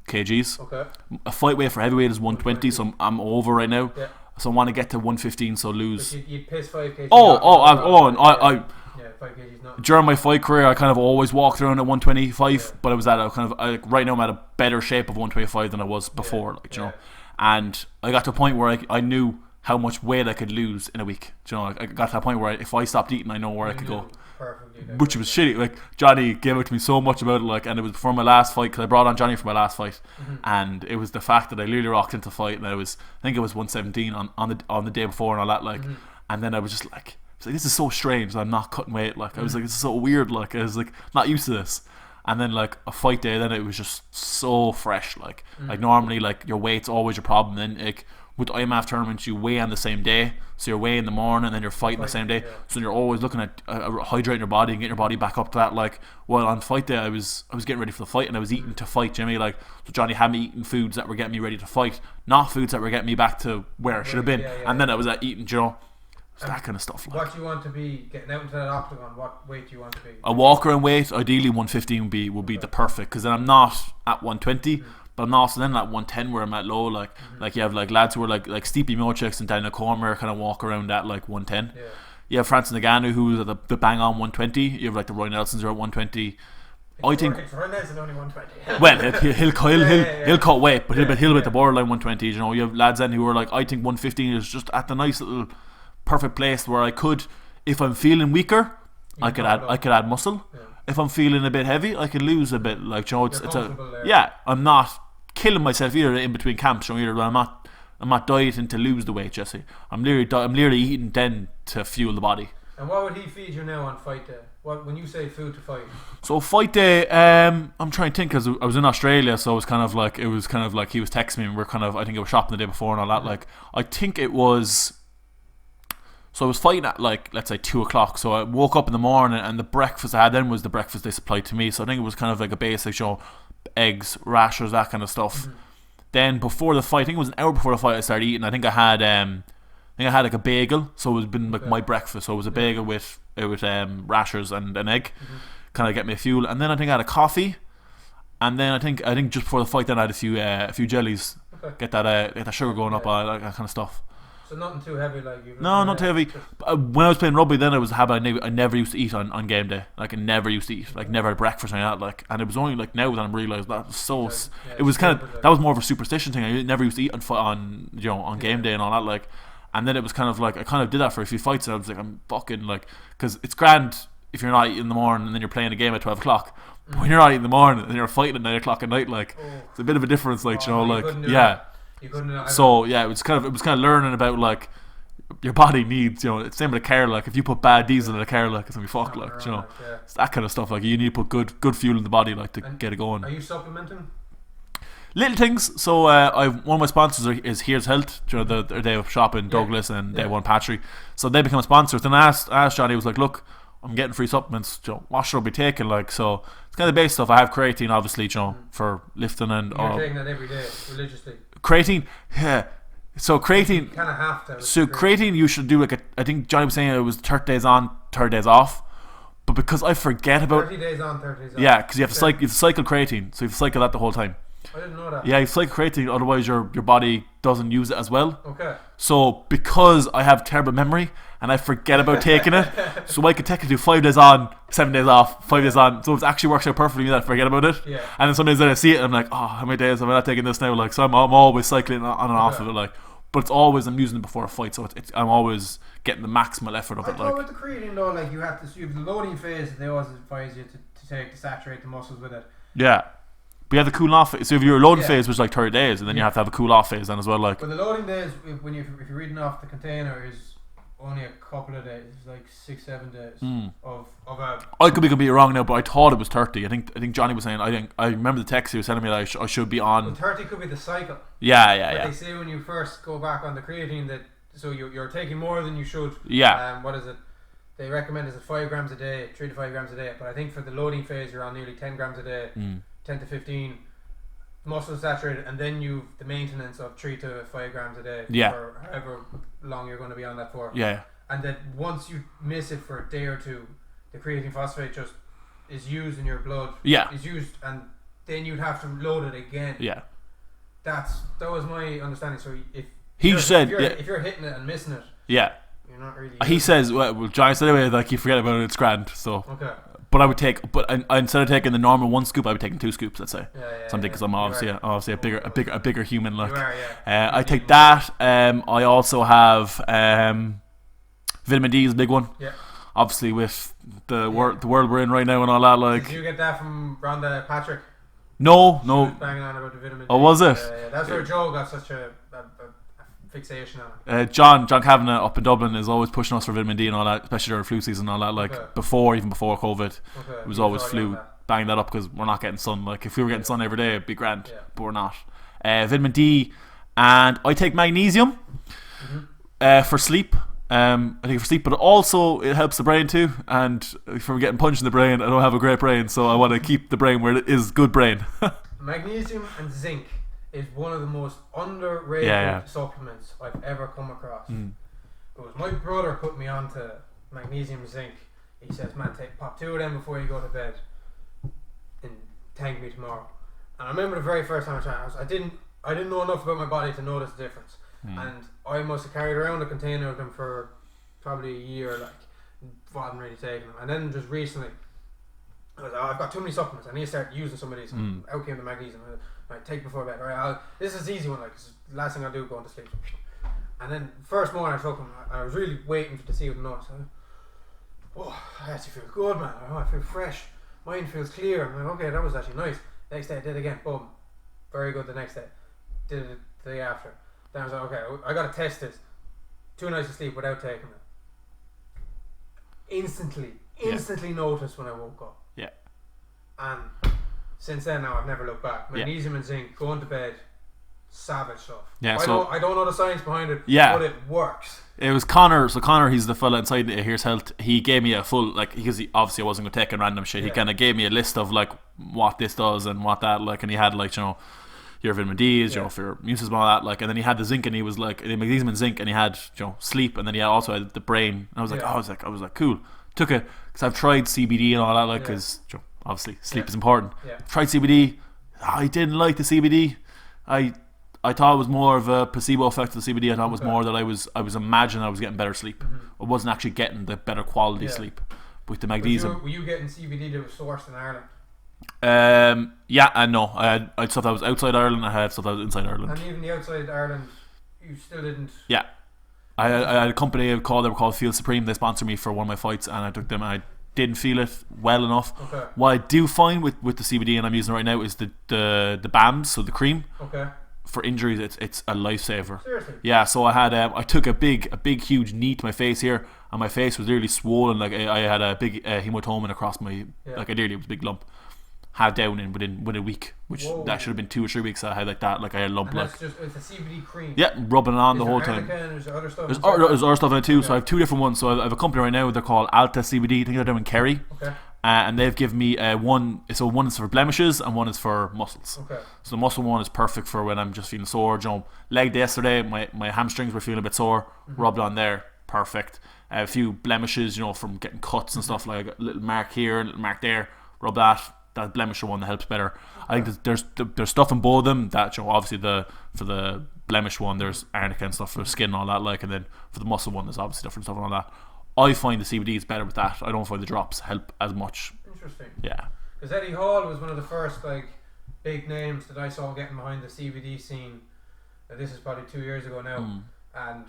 kgs. Okay. A fight weight for heavyweight is 120, so I'm over right now. Yeah. So I want to get to 115, so lose. But you'd piss 5 kg. And I yeah, 5 kg is not. during my fight career, I kind of always walked around at 125, but I was at a kind of right now I'm at a better shape of 125 than I was before, like, you know. And I got to a point where I knew how much weight I could lose in a week. You know, I got to that point where if I stopped eating, I know where I could go. Perfectly. Which was shitty. Like, Johnny gave it to me so much about it, like, and it was before my last fight, because I brought on Johnny for my last fight, and it was the fact that I literally rocked into the fight, and I think it was 117 on the day before and all that, like, and then I was just like, this is so strange that I'm not cutting weight. Like, I was like, this is so weird. Like, I was like, not used to this. And then like a fight day, then it was just so fresh. Like normally, like your weight's always your problem. Then like with IMAF tournaments, you weigh on the same day, so you're weighing in the morning, and then you're fighting the same day. So you're always looking at hydrating your body and getting your body back up to that. Like, well, on fight day, I was getting ready for the fight, and I was eating to fight. Jimmy, like, so Johnny had me eating foods that were getting me ready to fight, not foods that were getting me back to where I should have been. And then I was eating, you know. That kind of stuff. Like. What do you want to be getting out into that octagon? What weight do you want to be? A walk around weight, ideally 115 would be the perfect, because then I'm not at 120, but I'm also then at 110 where I'm at low. Like like you have like lads who are like Stipe Miocic and Daniel Cormier kind of walk around at like 110. Yeah. You have Francis Ngannou who's at the bang on 120. You have like the Roy Nelsons who are at 120. I think. Roy Nelson only 120. Well, he'll cut weight, but he'll be at the borderline 120. You know, you have lads then who are like, I think 115 is just at the nice little perfect place where I could, if I'm feeling weaker, I could add muscle. Yeah. If I'm feeling a bit heavy, I can lose a bit. Like, you know, it's I'm not killing myself either in between camps. You know, either I'm not dieting to lose the weight, Jesse. I'm literally eating then to fuel the body. And what would he feed you now on fight day? When you say food to fight? So fight day, I'm trying to think, because I was in Australia, so it was kind of like he was texting me, and we're kind of, I think I was shopping the day before and all that. Like, I think it was. So I was fighting at like, let's say 2 o'clock. So I woke up in the morning, and the breakfast I had then was the breakfast they supplied to me. So I think it was kind of like a basic, you know, eggs, rashers, that kind of stuff. Then before the fight, I think it was an hour before the fight, I started eating. I think I had like a bagel. So it was been like my breakfast. So it was a bagel with rashers and an egg, kind of get me a fuel. And then I think I had a coffee. And then I think just before the fight, then I had a few jellies, get that sugar going up, all that kind of stuff. So nothing too heavy, like you. No, not too heavy. When I was playing rugby, then it was a habit I never used to eat on game day. Like, I never used to eat, like, never had breakfast or anything like that. Like, and it was only like now that I'm realised that was so. It was kind of, that was more of a superstition thing. I never used to eat on you know, on game day and all that. Like, and then it was kind of like I kind of did that for a few fights, and I was like, I'm fucking like, because it's grand if you're not eating in the morning and then you're playing a game at 12 o'clock. But when you're not eating in the morning and you're fighting at 9 o'clock at night, like, it's a bit of a difference. Like, you know, like, yeah. So yeah, it was kind of learning about like your body needs, you know, it's the same with a car. Like, if you put bad diesel in a car, like, it's gonna be fucked. Like, you know, it's that kind of stuff. Like, you need to put good fuel in the body, like, to get it going. Are you supplementing? Little things. So one of my sponsors is Here's Health. You know, they have a shop in Douglas and they won Patry, so they become sponsors. Then I asked Johnny, was like, look, I'm getting free supplements, you know, what should I be taking? Like, so it's kind of the base stuff. I have creatine, obviously, you know, for lifting and you're taking that every day religiously. Creatine, yeah. So creatine, you kind of have to. So creatine, you should do like I think Johnny was saying it was 30 days on, 30 days off. But because I forget about 30 days on, 30 days off. Yeah, because you have to cycle creatine, so you have to cycle that the whole time. I didn't know that. Yeah, you cycle creatine, otherwise your body doesn't use it as well. Okay. So because I have terrible memory and I forget about taking it, so I could technically do 5 days on, 7 days off, 5 days on. So it actually works out perfectly that I forget about it. Yeah. And then some days that I see it, I'm like, oh, how many days am I not taking this now? Like, so I'm always cycling on and off of it, like. But it's always, I'm using it before a fight, so I'm always getting the maximal effort of it. I thought with the creatine though, like, you have the loading phase that they always advise you to take to saturate the muscles with it. Yeah. But you have the cool off phase. So if your loading phase was like 30 days, and then you have to have a cool off phase then as well. Like. But the loading days, if you're reading off the container, is only a couple of days, like 6-7 days of a. I could be completely wrong now, but I thought it was 30. I think Johnny was saying. I remember the text he was telling me that I should be on. Well, 30 could be the cycle. Yeah. They say when you first go back on the creatine that so you're taking more than you should. Yeah. What is it? they recommend is at 5 grams a day, 3 to 5 grams a day. But I think for the loading phase, you're on nearly 10 grams a day, 10 to 15. Muscle saturated, and then you've the maintenance of 3 to 5 grams a day for however long you're going to be on that for. Yeah. And then once you miss it for a day or two, the creatine phosphate just is used in your blood. Yeah. Is used, and then you'd have to load it again. Yeah. That was my understanding. So if you're hitting it and missing it, you're not really. He says, well, Giants anyway, like you forget about it, it's grand. So. Okay. But I would take, instead of taking the normal 1 scoop, I would take 2 scoops. Let's say. Something because I'm obviously a bigger human. Like. I take that. I also have vitamin D is a big one. Yeah. Obviously, with the world we're in right now and all that, like. Did you get that from Rhonda Patrick? No. She was banging on about the vitamin D. Oh, was it? That's where Joe got such a fixation on it. John Kavanagh up in Dublin is always pushing us for vitamin D and all that, especially during flu season and all that. Like even before COVID, it was always flu. Banging that up because we're not getting sun. Like if we were getting sun every day, it'd be grand, but we're not. Vitamin D, and I take magnesium for sleep. I think for sleep, but also it helps the brain too. And if we're getting punched in the brain, I don't have a great brain, so I want to keep the brain where it is good brain. Magnesium and zinc is one of the most underrated supplements I've ever come across. It was my brother put me on to magnesium and zinc. He says, man, pop 2 of them before you go to bed and thank me tomorrow. And I remember the very first time I tried it, I didn't know enough about my body to notice the difference. And I must have carried around a container of them for probably a year, like, wasn't really taking them. And then just recently, I was like, I've got too many supplements, I need to start using some of these. Out came the magnesium. Right, take before bed. Right, this is the easy one. Like, this is the last thing I'll do going to sleep. And then first morning I took them. I was really waiting to see what the notes. I actually feel good, man. I feel fresh. Mind feels clear. I'm like, okay, that was actually nice. Next day I did it again. Boom, very good. The next day, did it the day after. Then I was like, okay, I gotta test this. 2 nights of sleep without taking it. Instantly noticed when I woke up. Yeah. And since then, now I've never looked back. Magnesium and zinc, going to bed, savage stuff. Yeah, I don't know the science behind it, but it works. It was Connor. So Connor, he's the fella inside Here's Health. He gave me a full, like, because obviously I wasn't going to take in random shit. He kind of gave me a list of like what this does and what that, like, and he had like, your vitamin D's, for your immune system, all that, like, and then he had the zinc, and he was like the magnesium and zinc, and he had sleep, and then he also had the brain. And I was like, cool. Took it because I've tried CBD and all that, like, because obviously sleep is important. Tried CBD. I didn't like the CBD. I thought it was more of a placebo effect of the CBD. I thought it was more that I was imagining I was getting better sleep. I wasn't actually getting the better quality sleep with the magnesium. Were you getting CBD that was sourced in Ireland? Yeah and no. I had stuff that was outside Ireland. I had stuff that was inside Ireland. And even the outside Ireland, you still didn't. Yeah, I had a company they were called Feel Supreme. They sponsored me for one of my fights, and I took them. And I didn't feel it well enough. Okay. What I do find with the CBD, and I'm using it right now, is the BAMs, so the cream. Okay. For injuries, it's a lifesaver. Seriously? Yeah. So I took a big huge knee to my face here, and my face was literally swollen. Like I had a big hematoma across my like it was a big lump. Had down in within a week, which that should have been 2 or 3 weeks. I had like that, like I had a lump. And that's just it's a CBD cream. Yeah, rubbing it on the whole time. There's other stuff. There's other stuff in it too. Okay. So I have 2 different ones. So I have a company right now. They're called Alta CBD. I think they're down in Kerry. Okay. And they've given me one. So one is for blemishes and one is for muscles. Okay. So the muscle one is perfect for when I'm just feeling sore. Leg day yesterday, my hamstrings were feeling a bit sore. Rubbed on there, perfect. A few blemishes, from getting cuts and stuff, like a little mark here, a little mark there. Rub that blemisher one that helps better. I think there's stuff in both of them that obviously for the blemish one there's arnica and stuff for the skin and all that, like, and then for the muscle one there's obviously different stuff and all that. I find the CBD is better with that. I don't find the drops help as much. Interesting. Yeah. Because Eddie Hall was one of the first like big names that I saw getting behind the CBD scene. This is probably 2 years ago now, and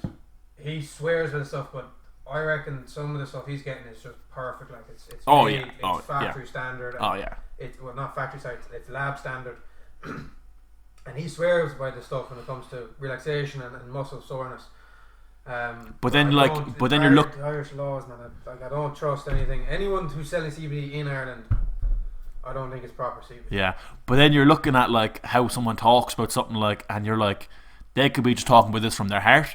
he swears by the stuff, but I reckon some of the stuff he's getting is just perfect. Like it's factory standard. It's not factory side. It's lab standard. And he swears by the stuff when it comes to relaxation and muscle soreness. But then you're looking Irish laws, man. I don't trust anything. Anyone who's selling CBD in Ireland, I don't think it's proper CBD. Yeah, but then you're looking at like how someone talks about something, like, and you're like, they could be just talking with this from their heart.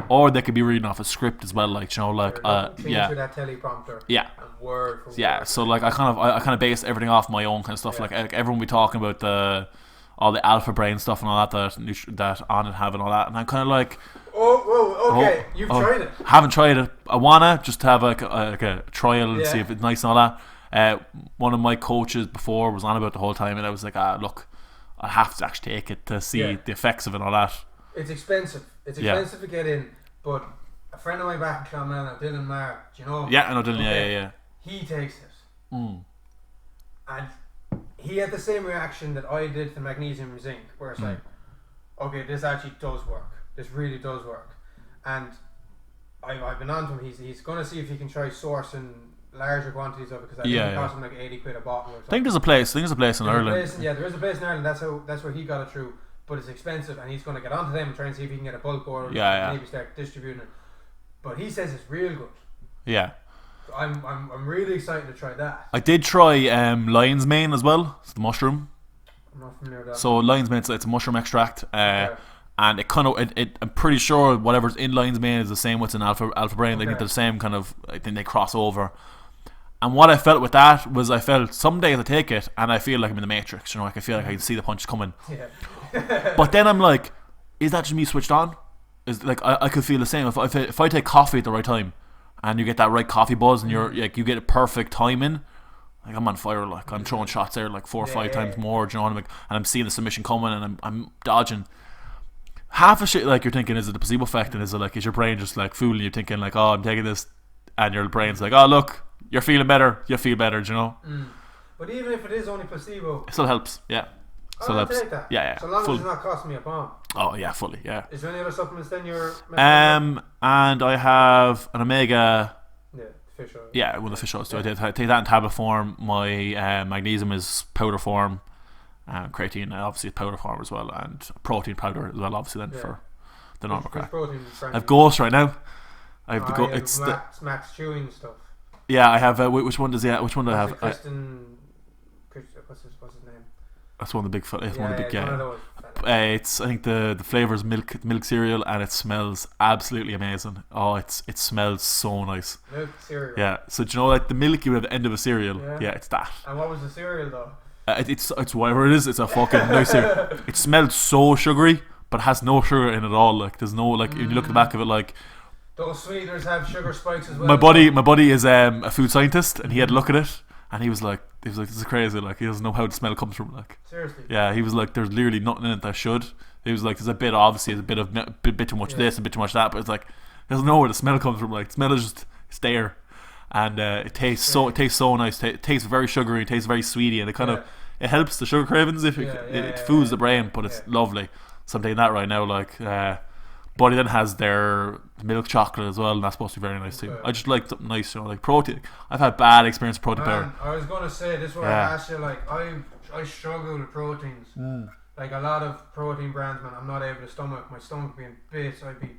or they could be reading off a script as well, like, you know, like through that teleprompter. Yeah. And word for Yeah, word. so like I kind of base everything off my own kind of stuff. Like everyone will be talking about all the alpha brain stuff and all that on it have and all that, and I'm kind of like, okay, you've tried it. Haven't tried it. I wanna just have like a trial and see if it's nice and all that. One of my coaches before was on about the whole time, and I was like, look, I have to actually take it to see the effects of it and all that. It's expensive. It's expensive to get in, but a friend of mine back in Clonmel, Dylan Marr, do you know? Yeah, I know Dylan. Yeah. He takes it, and he had the same reaction that I did to magnesium and zinc, where it's like, okay, this actually does work. This really does work, and I've been on to him. He's going to see if he can try sourcing larger quantities of it, because I think it costs him like 80 quid a bottle or something. I think there's a place in Ireland. There is a place in Ireland. That's where he got it through, but it's expensive, and he's going to get onto them and try and see if he can get a bulk order. Maybe start distributing it. But he says it's real good. Yeah. I'm really excited to try that. I did try lion's mane as well. It's the mushroom. I'm not familiar with that. So lion's mane, it's a mushroom extract. And it kind of, I'm pretty sure whatever's in lion's mane is the same what's in alpha brain. They get the same kind of, I think they cross over. And what I felt with that was, I felt some days I take it and I feel like I'm in the Matrix. You know, like I feel like I can see the punch coming. Yeah. But then I'm like, is that just me switched on? Is like I could feel the same if I take coffee at the right time, and you get that right coffee buzz, and you're like, you get a perfect timing. Like, I'm on fire. Like, I'm throwing shots there like 4 or 5 times more. Do you know what I mean? And I'm seeing the submission coming, and I'm dodging. Half of shit, like, you're thinking, is it the placebo effect, and is your brain just like fooling you, thinking like, oh, I'm taking this, and your brain's like, oh, look, you're feeling better, you feel better, do you know? But even if it is only placebo, it still helps. Yeah, still helps. Take that. Yeah. So long as it's not costing me a bomb. Oh yeah, fully. Yeah. Is there any other supplements then you're? And I have an omega. Yeah, fish oil. Yeah, one of the fish oils. So I take that in tablet form. My magnesium is powder form. Creatine obviously is powder form as well, and protein powder as well, obviously, then for the normal crap. I have Ghost right now. I have the Ghost. It's Max chewing stuff. Yeah, I have. Which one does he? Which one do I have? What's his name? That's one of the big. One of the big. One of those. It's, I think the flavor is milk cereal, and it smells absolutely amazing. Oh, it smells so nice. Milk cereal. Yeah. So do you know, like the milk you have at the end of a cereal? Yeah, it's that. And what was the cereal though? It's whatever it is. It's a fucking nice cereal. It smells so sugary, but has no sugar in it at all. Like, there's no, like, when you look at the back of it, like, those sweeteners have sugar spikes as well. My buddy is a food scientist, and he had a look at it, and he was like, this is crazy. Like, he doesn't know how the smell comes from. Like, seriously. Yeah, he was like, there's literally nothing in it that should. He was like, there's a bit, obviously, there's a bit of bit too much this and bit too much that, but it's like, he doesn't know where the smell comes from. Like, the smell is just, it's there, and it tastes so nice. It tastes very sugary. It tastes very sweety, and it kind of, it helps the sugar cravings if it foods the brain, but it's lovely. So I'm taking that right now. Like, Buddy then has their milk chocolate as well, and that's supposed to be very nice too. I just like something nice, you know, like protein. I've had bad experience with protein powder. I was gonna say this. What I asked you, like, I struggle with proteins. Like a lot of protein brands, man, I'm not able to stomach. My stomach being bits, I'd be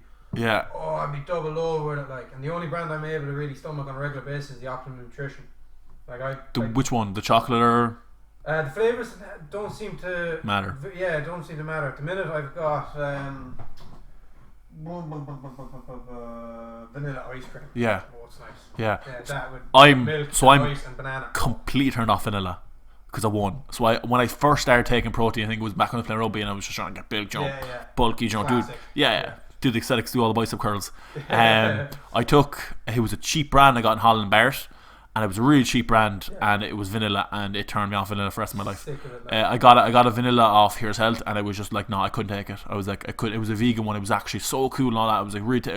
double over with it, like. And the only brand I'm able to really stomach on a regular basis is the Optimum Nutrition. Which one? The chocolate or? The flavors don't seem to matter. Yeah, don't seem to matter. At the minute, I've got vanilla ice cream. Yeah. Oh, it's nice. Yeah. That with I'm ice and banana. Completely turned off vanilla because I won. So when I first started taking protein, I think it was back when I was playing rugby, and I was just trying to get big, bulky, do the aesthetics, do all the bicep curls. I took, it was a cheap brand I got in Holland Barrett. And it was a really cheap brand, and it was vanilla, and it turned me off vanilla for the rest of my life. I got a vanilla off Here's Health, and I was just like, no, I couldn't take it. I was like, it was a vegan one. It was actually so cool and all that. I was like, really,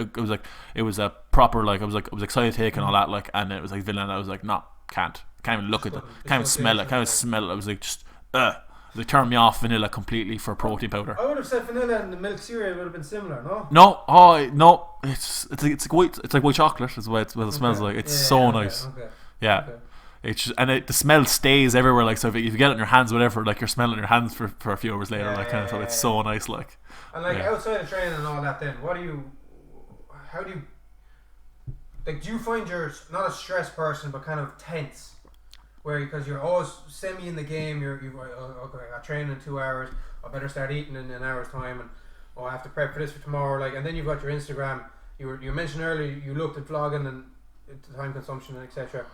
it was a proper, like, I was excited to take and all that, like, and it was like vanilla. And I was like, no, can't even look at it, can't even smell it, can't even smell it. I was like, just They turned me off vanilla completely for protein powder. I would have said vanilla and the milk cereal would have been similar, no? No, it's like white chocolate is what it smells like. It's so nice. Yeah. Okay. It's just, and the smell stays everywhere. Like, so if you get it in your hands, whatever, like you're smelling your hands for a few hours later, so it's so nice. Like, and like outside of training and all that, then how do you, like, do you find you're not a stressed person, but kind of tense, where because you're always semi in the game, okay, I got training in 2 hours, I better start eating in an hour's time, and I have to prep for this for tomorrow, like, and then you've got your Instagram. you mentioned earlier you looked at vlogging and time consumption and etc.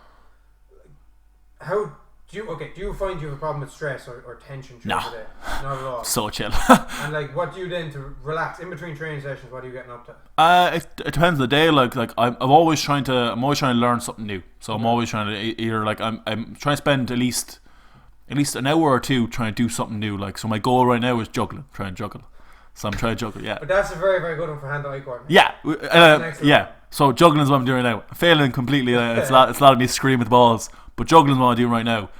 How do you find you have a problem with stress or tension during the day? Not at all. So chill. And like, what do you then to relax in between training sessions? What are you getting up to? It depends on the day. Like I'm always trying to learn something new. So I'm always trying to either like I'm trying to spend at least an hour or two trying to do something new. Like, so my goal right now is juggling. Trying to juggle. So I'm trying to juggle. Yeah. But that's a very, very good one for hand-eye coordination. Yeah. Yeah. So juggling is what I'm doing right now. Failing completely. It's a lot of me screaming with the balls. But juggling is what I'm doing right now.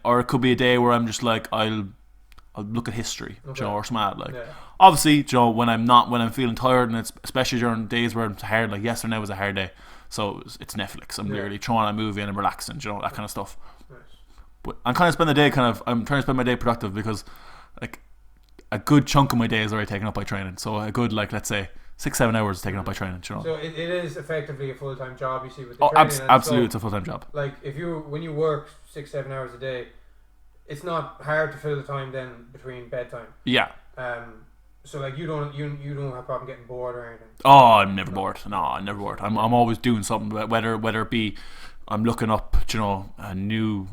Or it could be a day where I'm just like I'll look at history, or something like. Obviously, when I'm feeling tired, and it's especially during days where it's hard. Like yesterday was a hard day, so it's Netflix. I'm literally throwing on a movie and I'm relaxing, that kind of stuff. Nice. But I'm trying to spend my day productive because like a good chunk of my day is already taken up by training. So a good let's say 6-7 hours is taken up by training. So it is effectively a full-time job. You see with the training. Absolutely, it's a full-time job. Like when you work 6-7 hours a day, it's not hard to fill the time then between bedtime. Yeah. So like you don't have a problem getting bored or anything. Oh, I'm never bored. No, I'm never bored. I'm always doing something. Whether it be I'm looking up, a new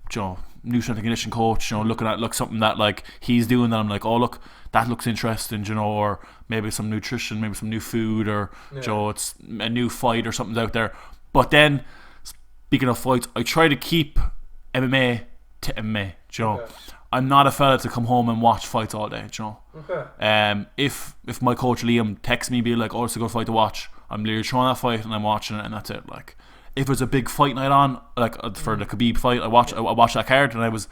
strength and conditioning coach. Looking at something that like he's doing that I'm like, oh look, that looks interesting. Or maybe some nutrition, maybe some new food, or it's a new fight or something's out there. But then speaking of fights, I try to keep MMA to MMA. Okay. I'm not a fella to come home and watch fights all day. Okay. If my coach Liam texts me, be like, "Oh, it's a good fight to watch," I'm literally throwing that fight and I'm watching it, and that's it. Like, if there's a big fight night on, like for the Khabib fight, I watch that card, and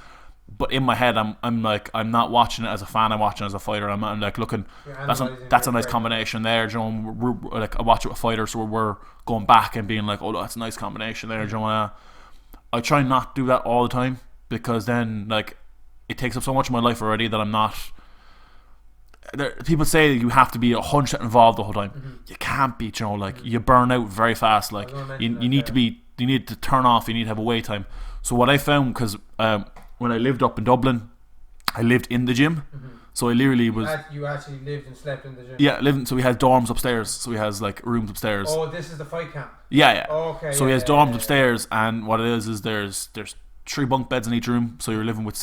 but in my head, I'm like, I'm not watching it as a fan. I'm watching it as a fighter. I'm like looking. That's a nice combination there. We're like, I watch it with fighters, so we're going back and being like, oh, that's a nice combination there. I try not to do that all the time because then like it takes up so much of my life already that I'm not. People say you have to be 100% involved the whole time. Mm-hmm. You can't be. You burn out very fast. Like you need to turn off. You need to have away time. So what I found, because when I lived up in Dublin, I lived in the gym. Mm-hmm. So I literally was. You actually lived and slept in the gym. Yeah, so we had dorms upstairs. So we has like rooms upstairs. Oh, this is the fight camp. Yeah. Oh, okay. So we has dorms upstairs, and what it is there's 3 bunk beds in each room. So you're living with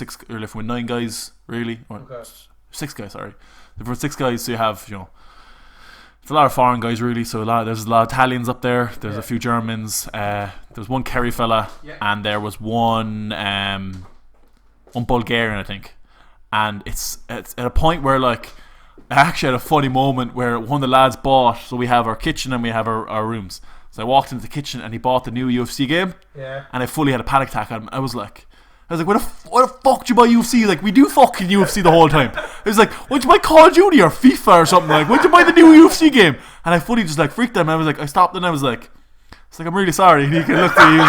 9 guys, really. Okay. 6 guys, sorry. For 6 guys, so you have it's a lot of foreign guys really. So there's a lot of Italians up there. There's a few Germans. There was one Kerry fella, and there was one Bulgarian, I think. And it's at a point where like I actually had a funny moment where one of the lads bought. So we have our kitchen and we have our rooms. So I walked into the kitchen and he bought the new UFC game. Yeah. And I fully had a panic attack on him. I was like, what the fuck did you buy UFC? Like, we do fucking UFC the whole time. I was like, why'd you buy Call of Duty or FIFA or something? Like, why'd you buy the new UFC game? And I fully just like freaked him. I stopped and I was like, I'm really sorry. And he looked at me, he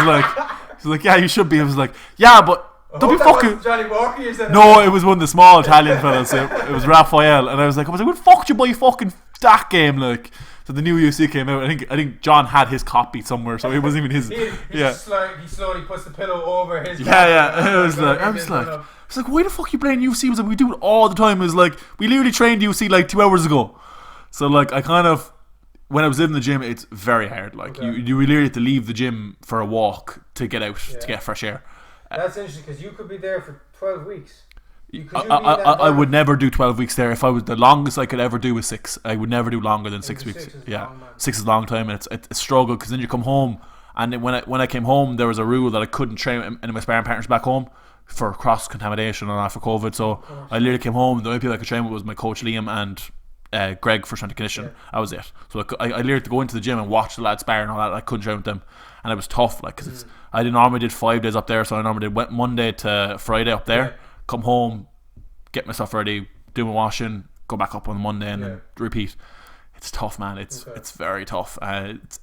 was like, yeah, you should be. I was like, yeah, but don't be fucking. Johnny Walker, you said? No, it was one of the small Italian fellas. It was Raphael. And I was like, what the fuck did you buy fucking that game? Like, so the new UFC came out. I think John had his copy somewhere, so it wasn't even his. He slowly puts the pillow over his. Yeah. I was like, why the fuck are you playing UFC? I was like, we do it all the time. It was like, we literally trained UFC like 2 hours ago. So like, I kind of, when I was in the gym, it's very hard. Like you literally have to leave the gym for a walk to get out to get fresh air. That's interesting because you could be there for 12 weeks. I would never do 12 weeks there. If I was, the longest I could ever do was 6. I would never do longer than 6 weeks. 6 is a long time, and it's a struggle because then you come home, and then when I came home, there was a rule that I couldn't train any of my sparring partners back home for cross contamination and for COVID. So I literally came home. The only people I could train with was my coach Liam and Greg for strength and conditioning. That was it. So I literally had to go into the gym and watch the lads spar and all that. I couldn't train with them, and it was tough. Like, because I normally did 5 days up there, so I normally did Monday to Friday up there. Come home, get myself ready, do my washing, go back up on Monday, and then repeat. It's tough, man. It's very tough.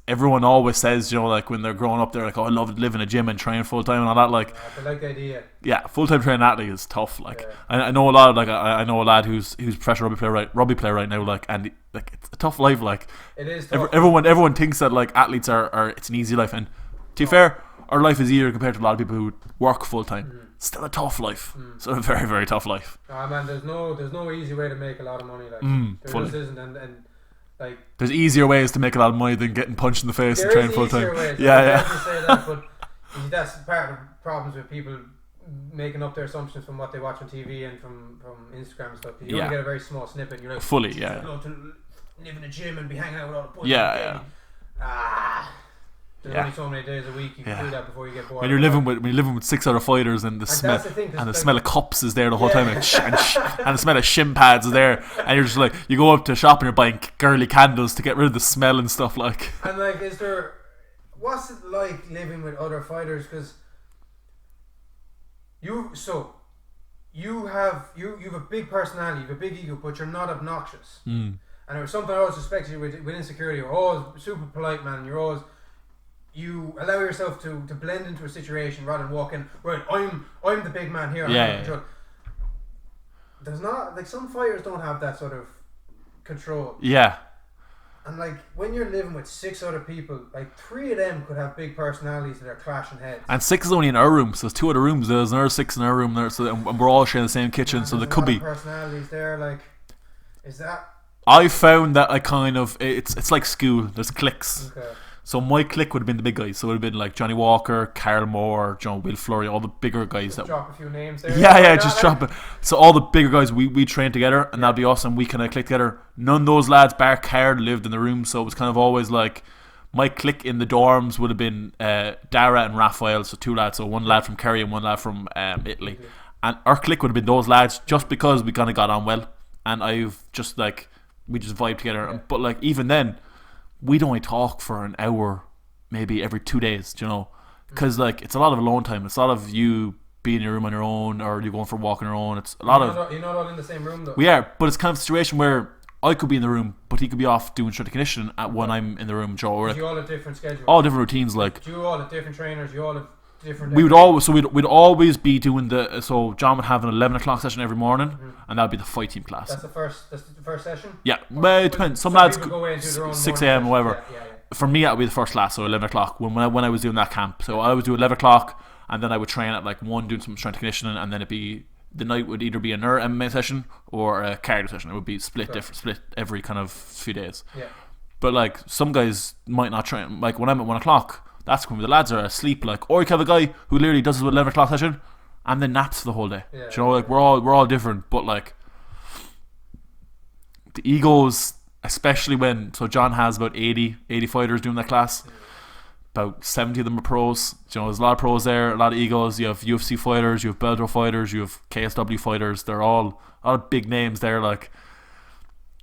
Everyone always says, like when they're growing up, they're like, "Oh, I love to live in a gym and train full time and all that." Like, I like the idea. Yeah, full time training athlete is tough. Like, I know a lot of I know a lad who's professional rugby player right now. Like, and like it's a tough life. Like, it is tough. Everyone thinks that like athletes are it's an easy life, and to be fair, our life is easier compared to a lot of people who work full time. Still a tough life. Still a very, very tough life. Man, there's no easy way to make a lot of money. Like, there just isn't, and Like, there's easier ways to make a lot of money than getting punched in the face and there train is full time. easier ways. Yeah, I yeah. definitely say that, but that's part of the problems with people making up their assumptions from what they watch on TV and from Instagram and stuff. You only get a very small snippet. You're like, fully, yeah. Go to live in a gym and be hanging out with all the boys. Yeah. There's only so many days a week you can do that before you get bored. When you're living with 6 other fighters and the smell of cups is there the whole time and the smell of shin pads is there, and you're just like, you go up to a shop and you're buying girly candles to get rid of the smell and stuff like. And like, what's it like living with other fighters? Because you have a big personality, you have a big ego, but you're not obnoxious. And it was something I always suspected you with insecurity. You're always super polite, man. You allow yourself to blend into a situation rather than walk in, right, I'm the big man here. There's not, like, some fighters don't have that sort of control. Yeah. And like, when you're living with 6 other people, like 3 of them could have big personalities that are clashing heads. And 6 is only in our room, so there's 2 other rooms. There's another 6 in our room there, so and we're all sharing the same kitchen. So there could be personalities there. Like, is that? I found that I kind of it's like school. There's cliques. Okay. So my clique would have been the big guys. So it would have been like Johnny Walker, Carl Moore, Will Flurry, all the bigger guys. Just drop a few names there. Yeah, just drop it. So all the bigger guys, we trained together, and that'd be awesome. We kind of click together. None of those lads, bar card, lived in the room, so it was kind of always like my clique in the dorms would have been Dara and Raphael, so 2 lads. So 1 lad from Kerry and 1 lad from Italy. And our clique would have been those lads just because we kind of got on well, and I've just like we just vibe together. Yeah. But like even then, we'd only talk for an hour, maybe every 2 days, you know, because like it's a lot of alone time. It's a lot of you being in your room on your own, or you going for a walk on your own. It's a lot of you're not all in the same room though. We are, but it's kind of a situation where I could be in the room, but he could be off doing strength and conditioning when I'm in the room. Joe, or you all have different schedules, all different routines. Like you all have different trainers. You all have different. We'd always be doing so John would have an 11 o'clock session every morning, and that'd be the fight team class. That's the first session. Yeah, well, it depends. Some lads go away and do their own 6 a.m. or whatever. Yeah. For me, that would be the first class, so 11 o'clock when I was doing that camp. So I would do 11 o'clock, and then I would train at like 1 doing some strength and conditioning, and then the night would either be another MMA session or a cardio session. It would be split every kind of few days. Yeah. But like some guys might not train. Like when I'm at 1 o'clock, that's when the lads are asleep. Like, or you can have a guy who literally does his 11 o'clock session and then naps the whole day. Yeah, you know, like we're all different, but like the egos, especially when John has about 80 fighters doing that class. About 70 of them are pros. You know, there's a lot of pros there, a lot of egos. You have UFC fighters, you have Bellator fighters, you have KSW fighters. They're all big names there. Like,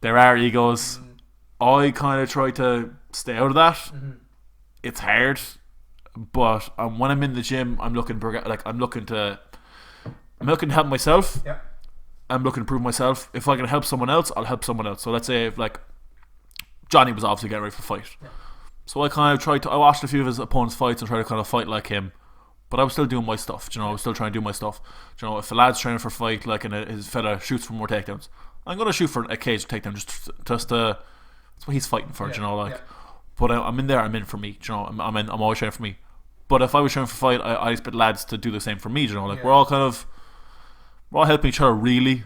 there are egos. I kind of try to stay out of that. It's hard, but when I'm in the gym, I'm looking to help myself. Yeah. I'm looking to improve myself. If I can help someone else, I'll help someone else. So let's say if like Johnny was obviously getting ready for a fight. Yeah. So I watched a few of his opponents' fights and tried to kind of fight like him. But I was still doing my stuff, you know, I was still trying to do my stuff. You know, if a lad's training for a fight, like, and his fella shoots for more takedowns, I'm going to shoot for a cage takedown, just that's what he's fighting for, you know, like. Yeah. But I'm in there, I'm in for me, you know, I'm always training for me. But if I was training for a fight, I expect lads to do the same for me, you know, like, we're all helping each other, really.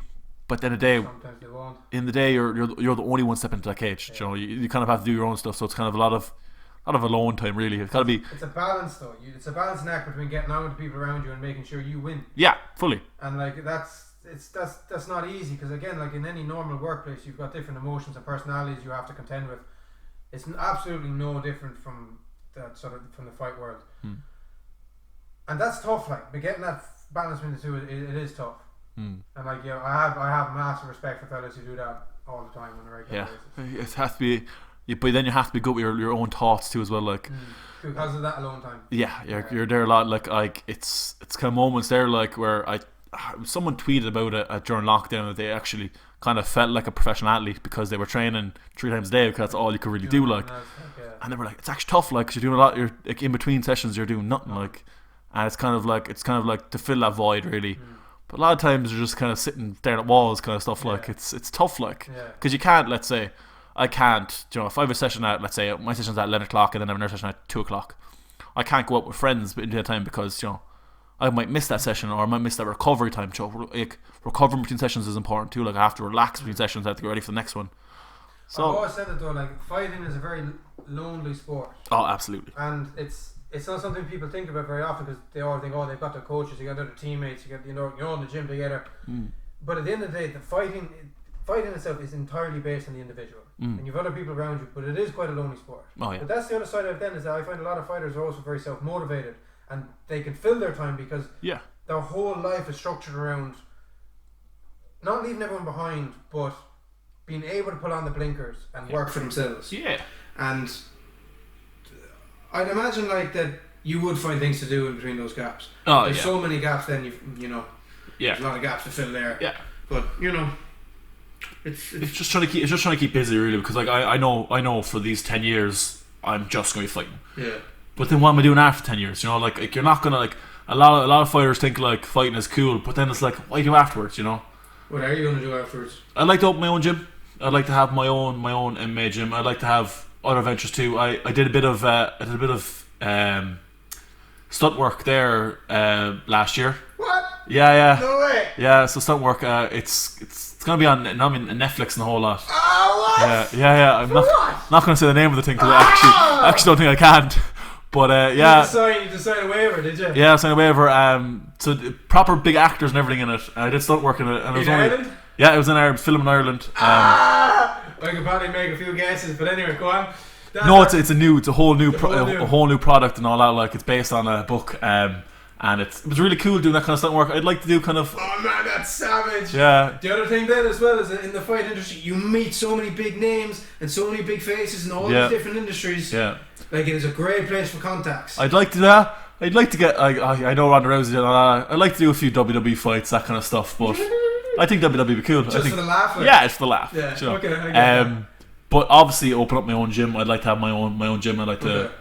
But then in the day, you're the only one stepping into that cage, you know, you kind of have to do your own stuff, so it's kind of a lot of alone time, really. It's got to be. It's a balance, though. It's a balancing act between getting on with the people around you and making sure you win. Yeah, fully. And like that's not easy, because again, like in any normal workplace, you've got different emotions and personalities you have to contend with. It's absolutely no different from that from the fight world. And that's tough. Like, but getting that balance between the two, it is tough. And like, you know, I have massive respect for fellas who do that all the time on a regular basis. It has to be. But then you have to be good with your own thoughts too as well, like because of that alone time. Yeah, you're there a lot. Like it's kind of moments there, like where someone tweeted about it during lockdown that they actually kind of felt like a professional athlete because they were training 3 times a day, because that's all you could really do. Like, and they were like, it's actually tough. Like, 'cause you're doing a lot. You're like in between sessions, you're doing nothing. Like, and it's kind of like to fill that void, really. But a lot of times you're just kind of sitting there at walls, kind of stuff. Like, it's tough, like, because you can't. Let's say. I can't, you know, if I have a session at, let's say, my session's at 11 o'clock and then I have another session at 2 o'clock, I can't go out with friends into that time because, you know, I might miss that session or I might miss that recovery time. So, like, recovering between sessions is important too. Like, I have to relax between sessions, I have to get ready for the next one. I've always said it though, like fighting is a very lonely sport. Oh, absolutely. And it's not something people think about very often because they all think, oh, they've got their coaches, you got their teammates, you got you're all in the gym together. But at the end of the day, the fighting itself is entirely based on the individual, and you've other people around you. But it is quite a lonely sport. Oh, yeah. But that's the other side of it. Then is that I find a lot of fighters are also very self motivated, and they can fill their time because their whole life is structured around not leaving everyone behind, but being able to pull on the blinkers and work for themselves. Yeah. And I'd imagine like that you would find things to do in between those gaps. Oh, There's so many gaps then there's a lot of gaps to fill there. Yeah. But it's just trying to keep busy really, because like I know for these 10 years I'm just going to be fighting. Yeah. But then what am I doing after 10 years? Like you're not going to like a lot of fighters think like fighting is cool, but then it's like what do you do afterwards, What are you going to do afterwards? I'd like to open my own gym. I'd like to have my own MMA gym. I'd like to have other ventures too. I did a bit of stunt work there last year. What? Yeah. No way. Yeah, so stunt work. It's gonna be on Netflix and the whole lot. Oh, what? Yeah. I'm not gonna say the name of the thing because I actually don't think I can. But yeah. You signed a waiver, did you? Yeah, I signed a waiver. So proper big actors and everything in it. I did stunt work in it, and it was Ireland? Yeah, it was in Ireland, film in Ireland. I could probably make a few guesses, but anyway, go on. It's a whole new product and all that. Like it's based on a book, and it was really cool doing that kind of stunt work. I'd like to do kind of. Oh man, that's savage. Yeah. The other thing then as well is that in the fight industry, you meet so many big names and so many big faces in all these different industries. Yeah. Like it is a great place for contacts. I'd like to do that. I'd like to get. I know Ronda Rousey and all that. I'd like to do a few WWE fights, that kind of stuff, but. I think WWE would be cool. Just for the laugh? Yeah, it's for the laugh. Yeah, okay, I get that. But obviously open up my own gym. I'd like to have my own gym. I'd like to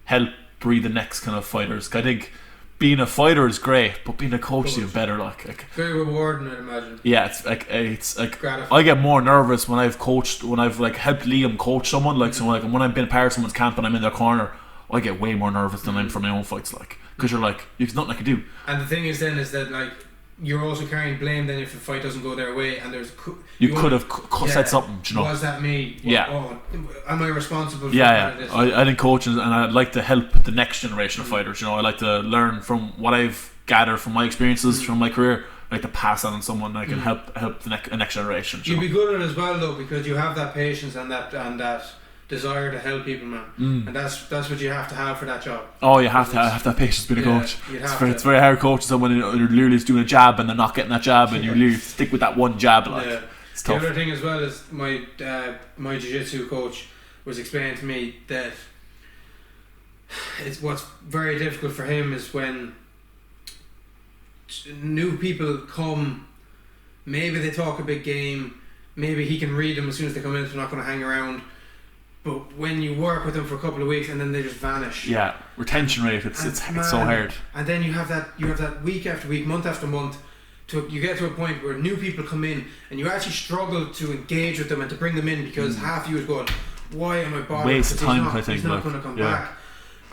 help breed the next kind of fighters. I think being a fighter is great, but being a coach is even better. Like very rewarding, I'd imagine. Yeah, it's like gratifying. I get more nervous when I've like helped Liam coach someone. Like so, like when I've been a part of someone's camp and I'm in their corner, I get way more nervous than I'm for my own fights. Like because you're like there's nothing I can do. And the thing is then is that like. You're also carrying blame then if the fight doesn't go their way, and there's you could have said something. Was that me? Yeah. Am I responsible? For this? I think coaching, and I'd like to help the next generation of fighters. I like to learn from what I've gathered from my experiences from my career. I like to pass that on someone that can help the next generation. You'd be good at it as well though, because you have that patience and that desire to help people, man, and that's what you have to have for that job. Oh, you have to have patience being a coach. It's very hard coaching someone who literally is doing a jab and they're not getting that jab, and you literally stick with that one jab. It's tough. The other thing as well is my jiu-jitsu coach was explaining to me that it's what's very difficult for him is when new people come. Maybe they talk a big game. Maybe he can read them as soon as they come in. They're not going to hang around. But when you work with them for a couple of weeks and then they just vanish. Yeah, retention rate. It's so hard. And then you have that week after week, month after month. You get to a point where new people come in and you actually struggle to engage with them and to bring them in because half you is going, why am I bothered? Waste of time, I think. He's not going to come back.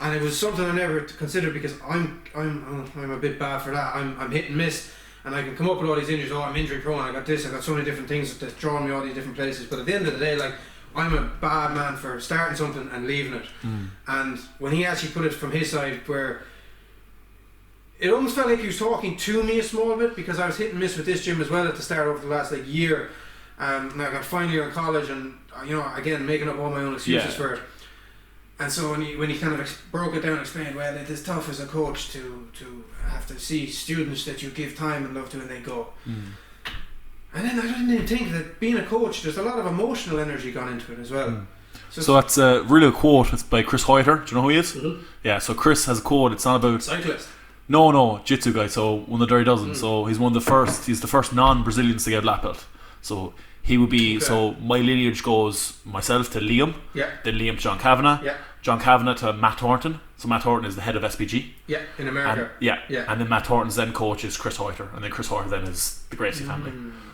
And it was something I never considered because I'm a bit bad for that. I'm hit and miss. And I can come up with all these injuries. Oh, I'm injury prone. I got this. I got so many different things that's drawing me all these different places. But at the end of the day, like I'm a bad man for starting something and leaving it. And when he actually put it from his side, where it almost felt like he was talking to me a small bit because I was hit and miss with this gym as well at the start over the last year. And I got final year in college, and again making up all my own excuses for it. And so when he kind of broke it down and explained, well, it is tough as a coach to have to see students that you give time and love to and they go. And then I didn't even think that being a coach, there's a lot of emotional energy gone into it as well. So that's really a quote. It's by Chris Hoyter. Do you know who he is? Yeah, so Chris has a quote. It's not about... Cyclist? No, jiu-jitsu guy. So one of the Dirty Dozen. So he's one of the first... He's the first non-Brazilians to get a black belt. So he would be... Okay. So my lineage goes myself to Liam. Yeah. Then Liam to John Kavanagh. Yeah. John Kavanagh to Matt Thornton. So Matt Thornton is the head of SPG. Yeah, in America. And then Matt Thornton's then coach is Chris Hoyter, and then Chris Hoyter then is the Gracie family.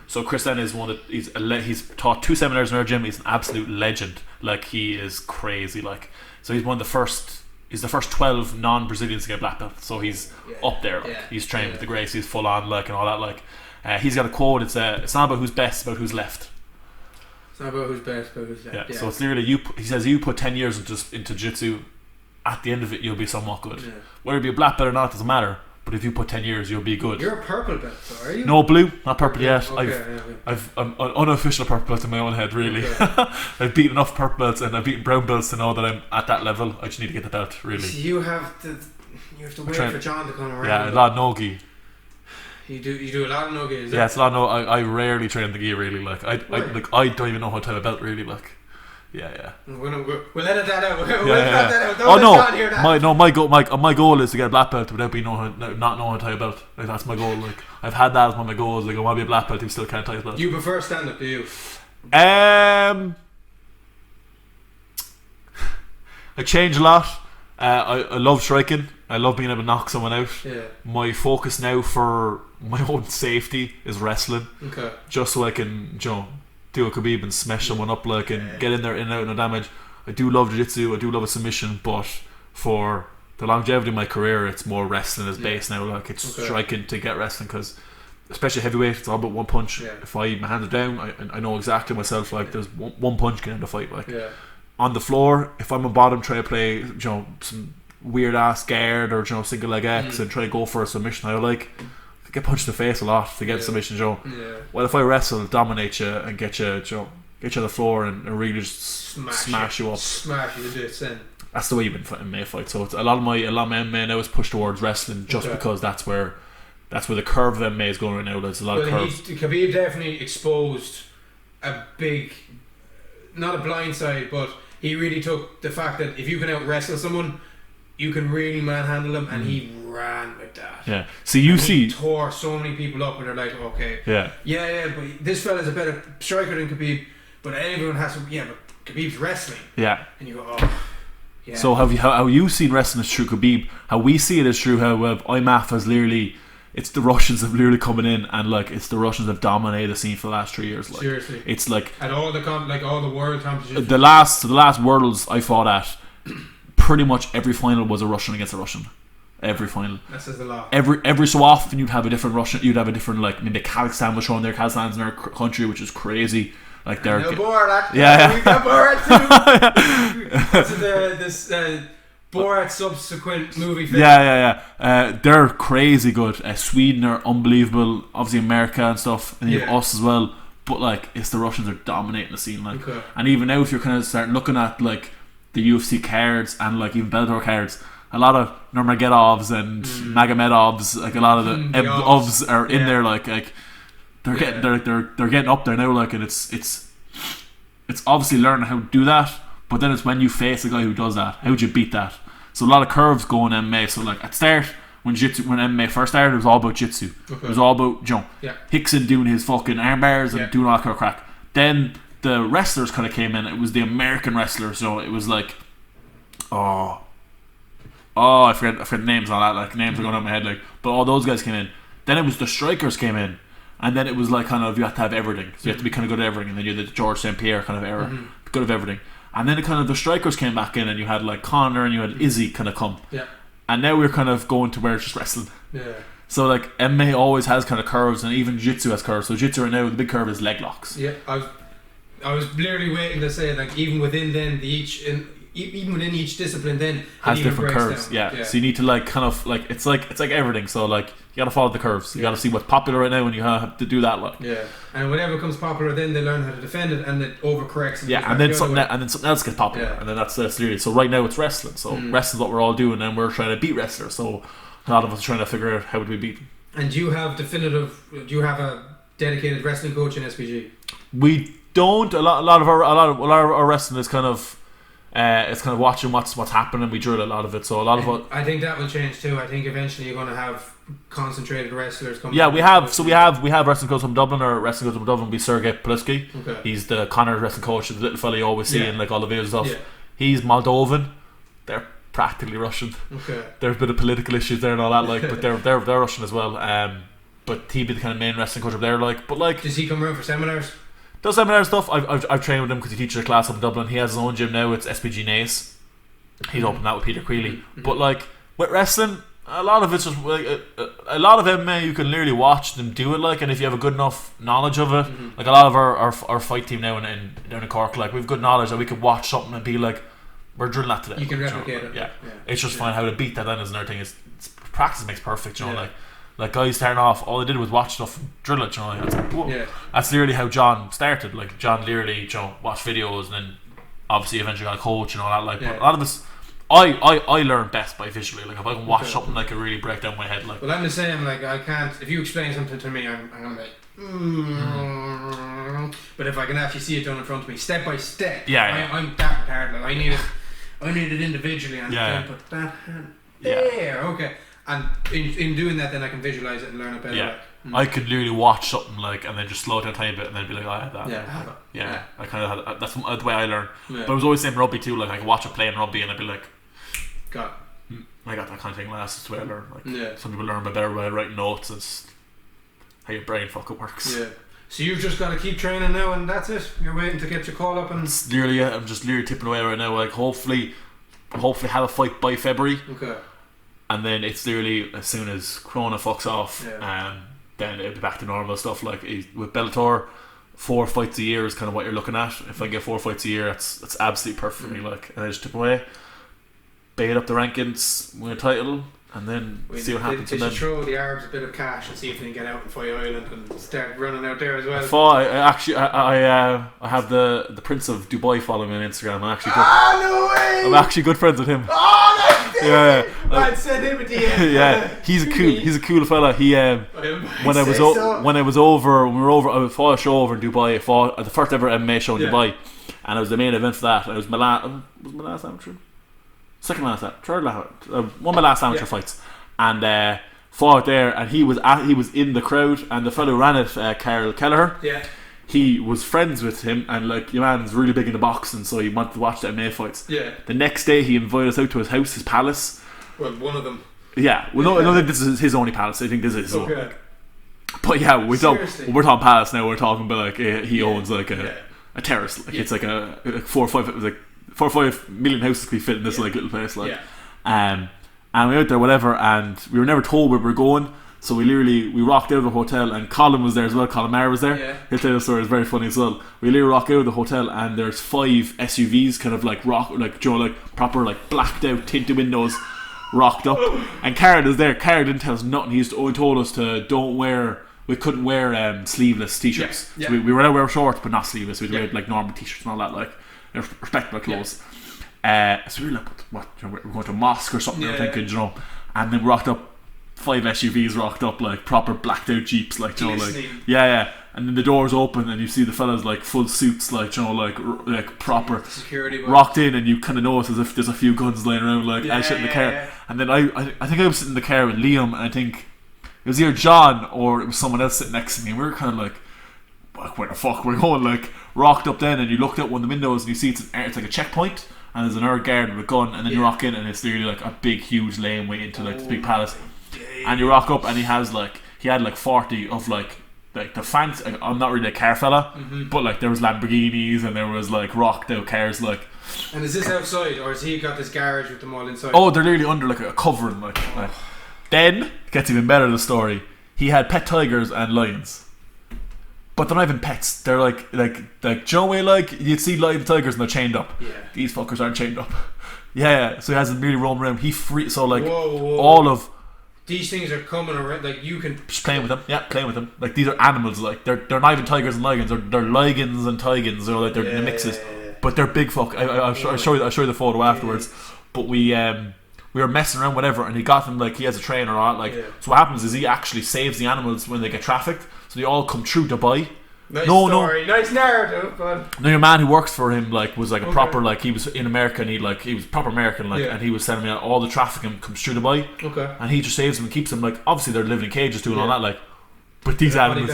So Chris then is one that he's taught 2 seminars in our gym. He's an absolute legend. Like he is crazy. Like so he's one of the first. He's the first 12 non-Brazilians to get black belt. So he's up there. Like he's trained with the Gracie. He's full on like and all that. Like he's got a quote. It's not about who's best, it's about who's left. It's not about who's best, but who's left. Yeah. So it's literally he says you put 10 years into jiu-jitsu, at the end of it you'll be somewhat good. Yeah. Whether you be a black belt or not doesn't matter. But if you put 10 years, you'll be good. You're a purple belt, so are you? No, blue, not purple yet. Okay, I'm an unofficial purple belt in my own head, really. Okay. I've beaten enough purple belts and I've beaten brown belts to know that I'm at that level. I just need to get the belt, really. So you have to wait for John to come around. Yeah, a lot of no-gi. You do a lot of no-gi, is Yeah, it's a lot of no. I rarely train the gi, really. Like I don't even know how to tie a belt, really. Like. Yeah. We'll edit that out. We'll edit that out. Don't let John hear that. My goal is to get a black belt without not knowing how to tie a belt. Like that's my goal. Like I've had that as one of my goals. Like I want to be a black belt who still can't tie a belt. You prefer stand up, do you? I change a lot. I love striking. I love being able to knock someone out. Yeah. My focus now for my own safety is wrestling. Okay. Just so I can, do a Khabib and smash someone up and get in there in and out, no damage. I do love jiu-jitsu, I do love a submission, but for the longevity of my career it's more wrestling as base now. Like it's striking to get wrestling, because especially heavyweight, it's all about one punch. If my hand is down, I know exactly myself, like there's one punch can end the fight. Like on the floor, if I'm on bottom, try to play some weird ass guard or single leg X and try to go for a submission, I get punched in the face a lot to get submission, Well, if I wrestle, dominate you and get you on the floor and really just smash you up, smash you to bits. Then that's the way you've been fighting MMA fights. So it's a lot of my MMA now is pushed towards wrestling, just because that's where the curve of MMA is going right now. There's a lot of curves. Khabib definitely exposed a big, not a blind side, but he really took the fact that if you can out wrestle someone, you can really manhandle them, and he ran with that. Yeah. So he tore so many people up, and they're like, okay, yeah, but this fella's a better striker than Khabib, but everyone has to, but Khabib's wrestling. Yeah. And you go, oh, yeah. So how you seen wrestling as true Khabib? How we see it as true? How IMAF has literally, it's the Russians have literally coming in, and it's the Russians have dominated the scene for the last 3 years. Like, seriously, it's like at all the world competitions. The last worlds I fought at. Pretty much every final was a Russian against a Russian. Every final. That says a lot. Every so often you'd have a different Russian. You'd have a different maybe Kazakhstan was showing their Kazakhstan's in their country, which is crazy. Like they're Borat. We got Borat too. This Borat subsequent movie film. Yeah. They're crazy good. Sweden are unbelievable. Obviously America and stuff, and you have us as well. But it's the Russians are dominating the scene. And even now, if you're kind of starting looking at the UFC cards and even Bellator cards, a lot of Nurmagomedovs and Magomedovs, a lot of the Ovs are in there. They're getting up there now. And it's obviously learning how to do that. But then it's when you face a guy who does that, how would you beat that? So a lot of curves go in MMA. So at start when MMA first started, it was all about jiu-jitsu. It was all about Hickson doing his fucking arm bars and doing all that kind of crack. Then the wrestlers kind of came in. It was the American wrestlers, so it was I forget the names and all that. Names are going out of my head. But all those guys came in. Then it was the strikers came in, and then it was you have to have everything. So you have to be kind of good at everything. And then you had the George St. Pierre kind of era, good at everything. And then the strikers came back in, and you had Conor and you had Izzy kind of come. Yeah. And now we're kind of going to where it's just wrestling. Yeah. So MMA always has kind of curves, and even jiu-jitsu has curves. So jiu-jitsu right now, the big curve is leg locks. Yeah. I was literally waiting to say even within then even within each discipline then has different curves. Yeah. So you need to it's like everything. So you gotta follow the curves. You gotta see what's popular right now, and you have to do that. Yeah. And whenever it becomes popular, then they learn how to defend it, and it overcorrects. And then something else gets popular, and then that's literally. So right now it's wrestling. So wrestling's what we're all doing, and we're trying to beat wrestlers. So a lot of us are trying to figure out how would we beat them. And do you have a dedicated wrestling coach in SPG? We don't. A lot of our wrestling is kind of it's kind of watching what's happening. We drill a lot of it, so a lot of it. I think that will change too. I think eventually you're going to have concentrated wrestlers coming. Yeah, we have. So we have wrestling coach from Dublin. Our wrestling coach from Dublin will be Sergei Poliski. Okay. He's the Conor wrestling coach, the little fella you always see in all the videos and stuff. Yeah. He's Moldovan. They're practically Russian. Okay. There's a bit of political issues there and all that, but they're Russian as well. But he'd be the kind of main wrestling coach up there, But does he come around for seminars? Does seminar stuff. I've trained with him because he teaches a class up in Dublin. He has his own gym now. It's SPG Nace. He's opened that with Peter Queally. But with wrestling, A lot of it's just like a lot of MMA you can literally watch them do it, like, and if you have a good enough knowledge of it, like a lot of our fight team now down in Cork, like we've good knowledge that we could watch something and be like, we're drilling that today. You can replicate it. Yeah. It's just finding how to beat that then is another thing. It's practice makes perfect, you know, like guys starting off, all they did was watch stuff, drill it, you know, that's literally how John started. Like John literally, you know, watched videos and then obviously eventually got a coach and all that, like, but a lot of this I learn best by visually. Like if I can watch something, like, it really break down my head. Like, well, I'm the same. Like I can't. If you explain something to me, I'm gonna be like, but if I can actually see it done in front of me, step by step, I'm that hard. Like I need it individually, and then put that hand there. Okay, and in doing that, then I can visualize it and learn it better. Yeah. I could literally watch something, like, and then just slow it down a tiny bit and then be like, I had that. Yeah. I kind of had that's the way I learn. But it was always the same in rugby too. Like I could watch a play in rugby and I'd be like, I got that kind of thing last. That's the way I learn. Like some people learn by better by writing notes. It's how your brain fucking works. Yeah. So you've just got to keep training now, and that's it. You're waiting to get your call up, and it's literally I'm just literally tipping away right now. Like hopefully have a fight by February. Okay. And then it's literally as soon as Corona fucks off, then it'll be back to normal stuff. Like with Bellator, 4 fights a year is kind of what you're looking at. If I get 4 fights a year, that's absolutely perfect for me. Like, and I just tip away, bait up the rankings, win a title, and then see what happens. They should throw the Arabs a bit of cash and see if they can get out in Foy Island and start running out there as well. I have the Prince of Dubai following me on Instagram. No way! I'm actually good friends with him. Oh, that's yeah. I'd send him a DM. Yeah, he's a cool fella. He when I was over, when we were over, I fought a show over in Dubai. I fought at the first ever MMA show in Dubai, and it was the main event for that. And it was my last amateur, second last, third last, one of my last amateur fights, and fought there. And he was in the crowd, and the fellow who ran it, Carl Kelleher. Yeah. He was friends with him, and like your man's really big into boxing, so he wanted to watch the MMA fights. Yeah. The next day, he invited us out to his house, his palace. Well, one of them. Yeah. Well, no, I don't think this is his only palace. I think this is his own. But yeah, we're talking palace now. We're talking about like he owns like a terrace. Like it's like a 4 or 5. It was like 4 or 5 million houses could fit in this like little place. Like, and we were out there, whatever, and we were never told where we were going. So we rocked out of the hotel, and Colin was there as well. Colin Maher was there. Yeah. He'll tell you the story. It's very funny as well. We literally rock out of the hotel, and there's 5 SUVs, kind of like proper like blacked out tinted windows, rocked up. And Karen is there. Karen didn't tell us nothing. He only told us to we couldn't wear sleeveveless t-shirts. Yeah. So we were allowed to wear shorts, but not sleeveless. We wear like normal t-shirts and all that, like respectable clothes. So we were like, what? We're going to a mosque or something. We're thinking, you know. And then we rocked up. 5 SUVs rocked up, like proper blacked out jeeps, like, you know, like and then the doors open and you see the fellas like full suits, like, you know, like proper security rocked in, and you kind of notice as if there's a few guns laying around, like, I sit in the car, and then I think I was sitting in the car with Liam, and I think it was either John or it was someone else sitting next to me, and we were kind of like, where the fuck we're going, like, rocked up then, and you looked out one of the windows and you see it's like a checkpoint, and there's another guard with a gun, and then you rock in and it's literally like a big huge laneway into like this big palace. And you rock up, and he had like 40 of like the fancy. I'm not really a car fella, but like there was Lamborghinis and there was like rocked out cars, like. And is this outside, or has he got this garage with them all inside? Oh, they're literally under like a covering, like. Then it gets even better. The story. He had pet tigers and lions, but they're not even pets. They're like Joey, like you'd see live tigers and they're chained up. Yeah. These fuckers aren't chained up. Yeah. So he has them really roam around. He free. So like whoa. all of. These things are coming around, like you can just playing with them. Yeah, playing with them. Like these are animals. Like they're not even tigers and lions. They're lions and tigers. Or like they're the mixes. But they're big fuck. I'll show you the photo afterwards. But we were messing around, whatever, and he got them, like he has a trainer or like. So what happens is he actually saves the animals when they get trafficked. So they all come through Dubai. Nice story. Nice narrative, but no, your man who works for him like was like a proper, like he was in America, and he was proper American, like, and he was telling me that all the traffic comes through Dubai. Okay. And he just saves them and keeps them, like, obviously they're living in cages too and all that, like, but these animals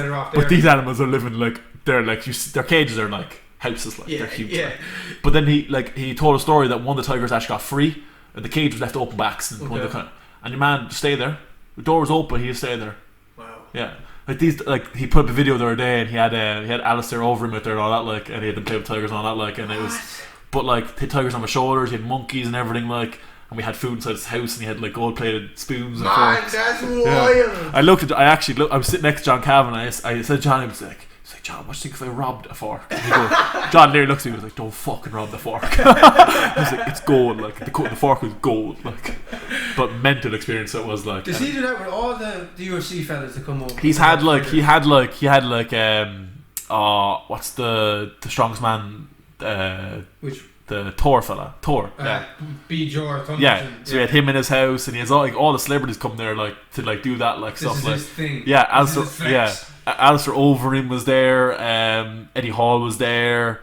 are living like they're like their cages are like houses, like they're huge. Yeah. Like. But then he told a story that one of the tigers actually got free, and the cage was left open by accident. And your man just stayed there. The door was open, he just stayed there. Wow. Yeah. Like these, like he put up a video the other day, and he had Alistair over him out there and all that, like, and he had them play with tigers and all that, like, and it was, but like the tigers on my shoulders, he had monkeys and everything, like, and we had food inside his house, and he had like gold-plated spoons and Man, forks. that's wild. I was sitting next to John Cavan, and I said to John, he's like, John, what do you think if I robbed a fork? And he goes, John literally looks at me and was like, don't fucking rob the fork. I was like, it's gold, like the fork was gold, like. But mental experience it was like. Does he do that with all the UFC fellas that come over? He had like what's the strongest man? Which? The Thor fella, yeah. Bjorn. Yeah, so he had him in his house, and he has all the celebrities come there like to like do that like this stuff is like. his thing. Yeah, Alistair Overeem was there. Eddie Hall was there.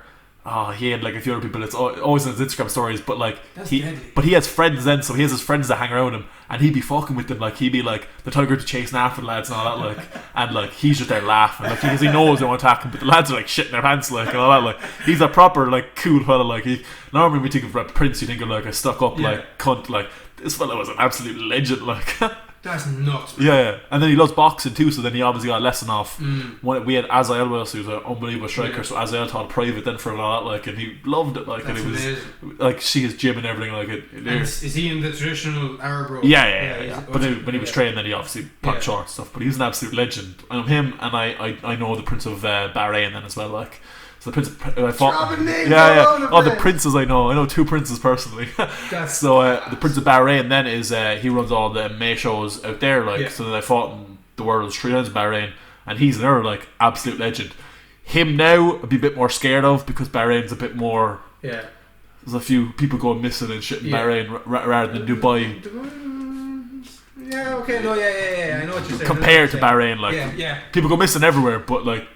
He had like a few other people. It's always in his Instagram stories, but like he has friends then, so he has his friends that hang around him, and he'd be fucking with them. Like he'd be like the tiger to chasing after the lads and all that, like, and like he's just there laughing, like because he knows they want to attack him, but the lads are like shitting their pants, like and all that. Like he's a proper like cool fella. Like he normally when we think of Prince, you think of like a stuck up like cunt. Like this fella was an absolute legend. Like. That's nuts, man. Yeah, and then he loves boxing too, so then he obviously got a lesson off. When we had Azael with us, who was an unbelievable striker, so Azael taught private then for a lot, like, and he loved it, like, that's and it was amazing. like see his gym and everything, like it. Is he in the traditional Arab robe? Yeah. But then, when he was training, then he obviously put short stuff. But he was an absolute legend. And him and I know the Prince of Bahrain then as well, like. So the prince, I fought. The princes I know 2 princes personally. So the Prince of Bahrain then is he runs all the MMA shows out there, like. So then I fought in the world's 3 times in Bahrain, and he's another like absolute legend. Him now I'd be a bit more scared of because Bahrain's a bit more. Yeah. There's a few people going missing and shit in Bahrain rather than Dubai. Yeah. Okay. No. Yeah. I know what you're saying. Compared to Bahrain, like people go missing everywhere, but like.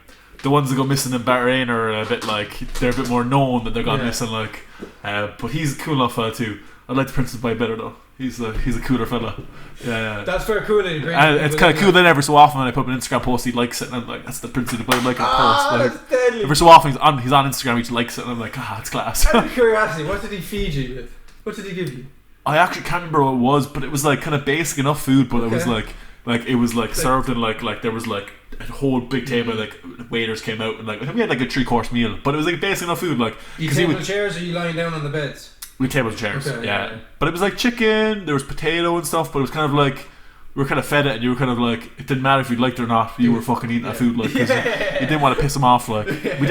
The ones that go missing in Bahrain are a bit like they're a bit more known that they're gone missing, like. But he's a cool enough fella too. I'd like the Prince of Dubai better though. He's a cooler fella. Yeah. That's very cool. And it's kind of cool then every so often when I put up an Instagram post, he likes it, and I'm like, that's the Prince of Dubai like a post. Like, that's deadly. Every so often he's on Instagram, he just likes it, and I'm like, it's class. Out of curiosity, what did he feed you with? What did he give you? I actually can't remember what it was, but it was like kind of basic enough food, but it was like it was like served in like there was like a whole big table, like waiters came out and like we had like a 3-course meal, but it was like basic enough food, like. You table chairs, or you lying down on the beds? We table chairs, but it was like chicken, there was potato and stuff, but it was kind of like we were kind of fed it, and you were kind of like it didn't matter if you liked it or not, you were fucking eating that food, like because you didn't want to piss them off, like we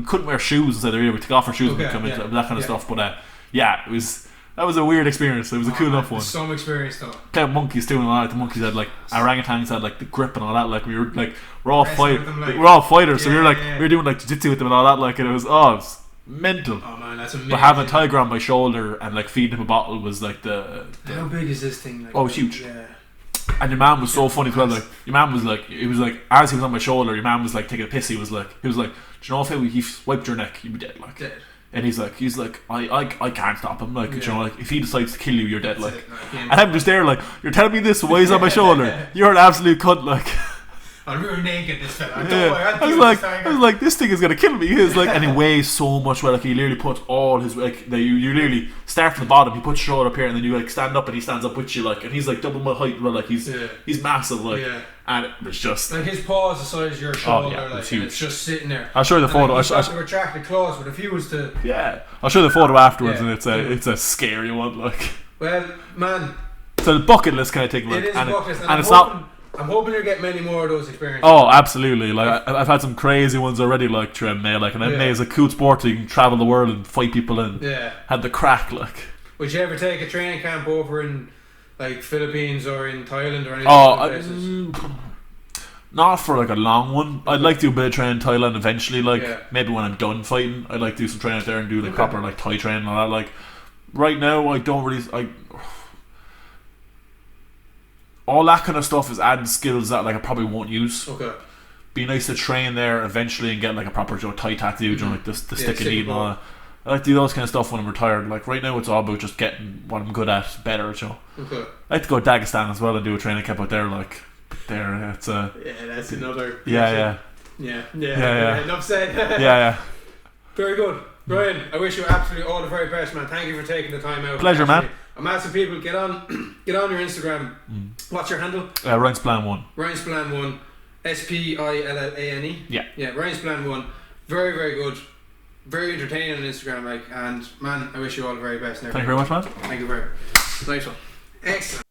couldn't wear shoes inside the area, we took off our shoes when we come into that kind of stuff, but it was. That was a weird experience. It was a cool enough one. Some experience though. Playing monkeys too and all that. The monkeys had like orangutans had like the grip and all that. Like we were like we're all fighters. So we were doing like jiu-jitsu with them and all that. Like and it was mental. Oh man, that's amazing. But having a tiger on my shoulder and like feeding him a bottle was like the how big is this thing? Like, it's huge. Yeah. And your man was so funny as well. Like your man was like, it was like as he was on my shoulder, your man was like taking a piss. He was like, do you know if he swiped your neck, you'd be dead. Like. Dead. And he's like, I can't stop him. Like, you know, like if he decides to kill you, you're dead. Like, and I'm just there, like, you're telling me this? Why he's on my shoulder? You're an absolute cunt. Like, I'm really naked, this fella. I was like, this thing is gonna kill me. He's like, and he weighs so much. Well, like he literally puts all his like, you literally start from the bottom. He puts your shoulder up here, and then you like stand up, and he stands up with you, like, and he's like double my height. Well, like he's massive, like. Yeah. And it was just like his paw is the size of your shoulder, like, and it's just sitting there. I'll show you the photo. Like, he's got to retract the claws, but if he was to, I'll show you the photo afterwards, and it's a scary one. Like, well, man, it's a bucket list kind of thing. Like, it is a bucket list, and it's not. I'm hoping you'll get many more of those experiences. Oh, absolutely! Like I've had some crazy ones already, like through MMA. Like, and MMA is a cool sport. So you can travel the world and fight people and had the crack. Like, would you ever take a training camp over in like Philippines or in Thailand or any other places? Not for like a long one. I'd like to do a bit of training in Thailand eventually. Like maybe when I'm done fighting, I'd like to do some training out there and do like proper like Thai training and all that. Like right now, I don't really. All that kind of stuff is adding skills that like I probably won't use. Okay. Be nice to train there eventually and get like a proper Thai tattoo, like the stick and eat and all that. I like to do those kind of stuff when I'm retired. Like right now, it's all about just getting what I'm good at better. Okay. I like to go to Dagestan as well and do a training camp out there. Like there, it's a that's another. Yeah. Enough said. yeah. Very good, Brian. I wish you absolutely all the very best, man. Thank you for taking the time out. Pleasure, man. I'm asking people get on your Instagram. What's your handle? Ryan Spillane 1. Ryan Spillane 1. Spillane. Yeah. Ryan Spillane 1. Very, very good. Very entertaining on Instagram, like. And man, I wish you all the very best. Thank you very much, man. Thank you very much. Nice one. Excellent.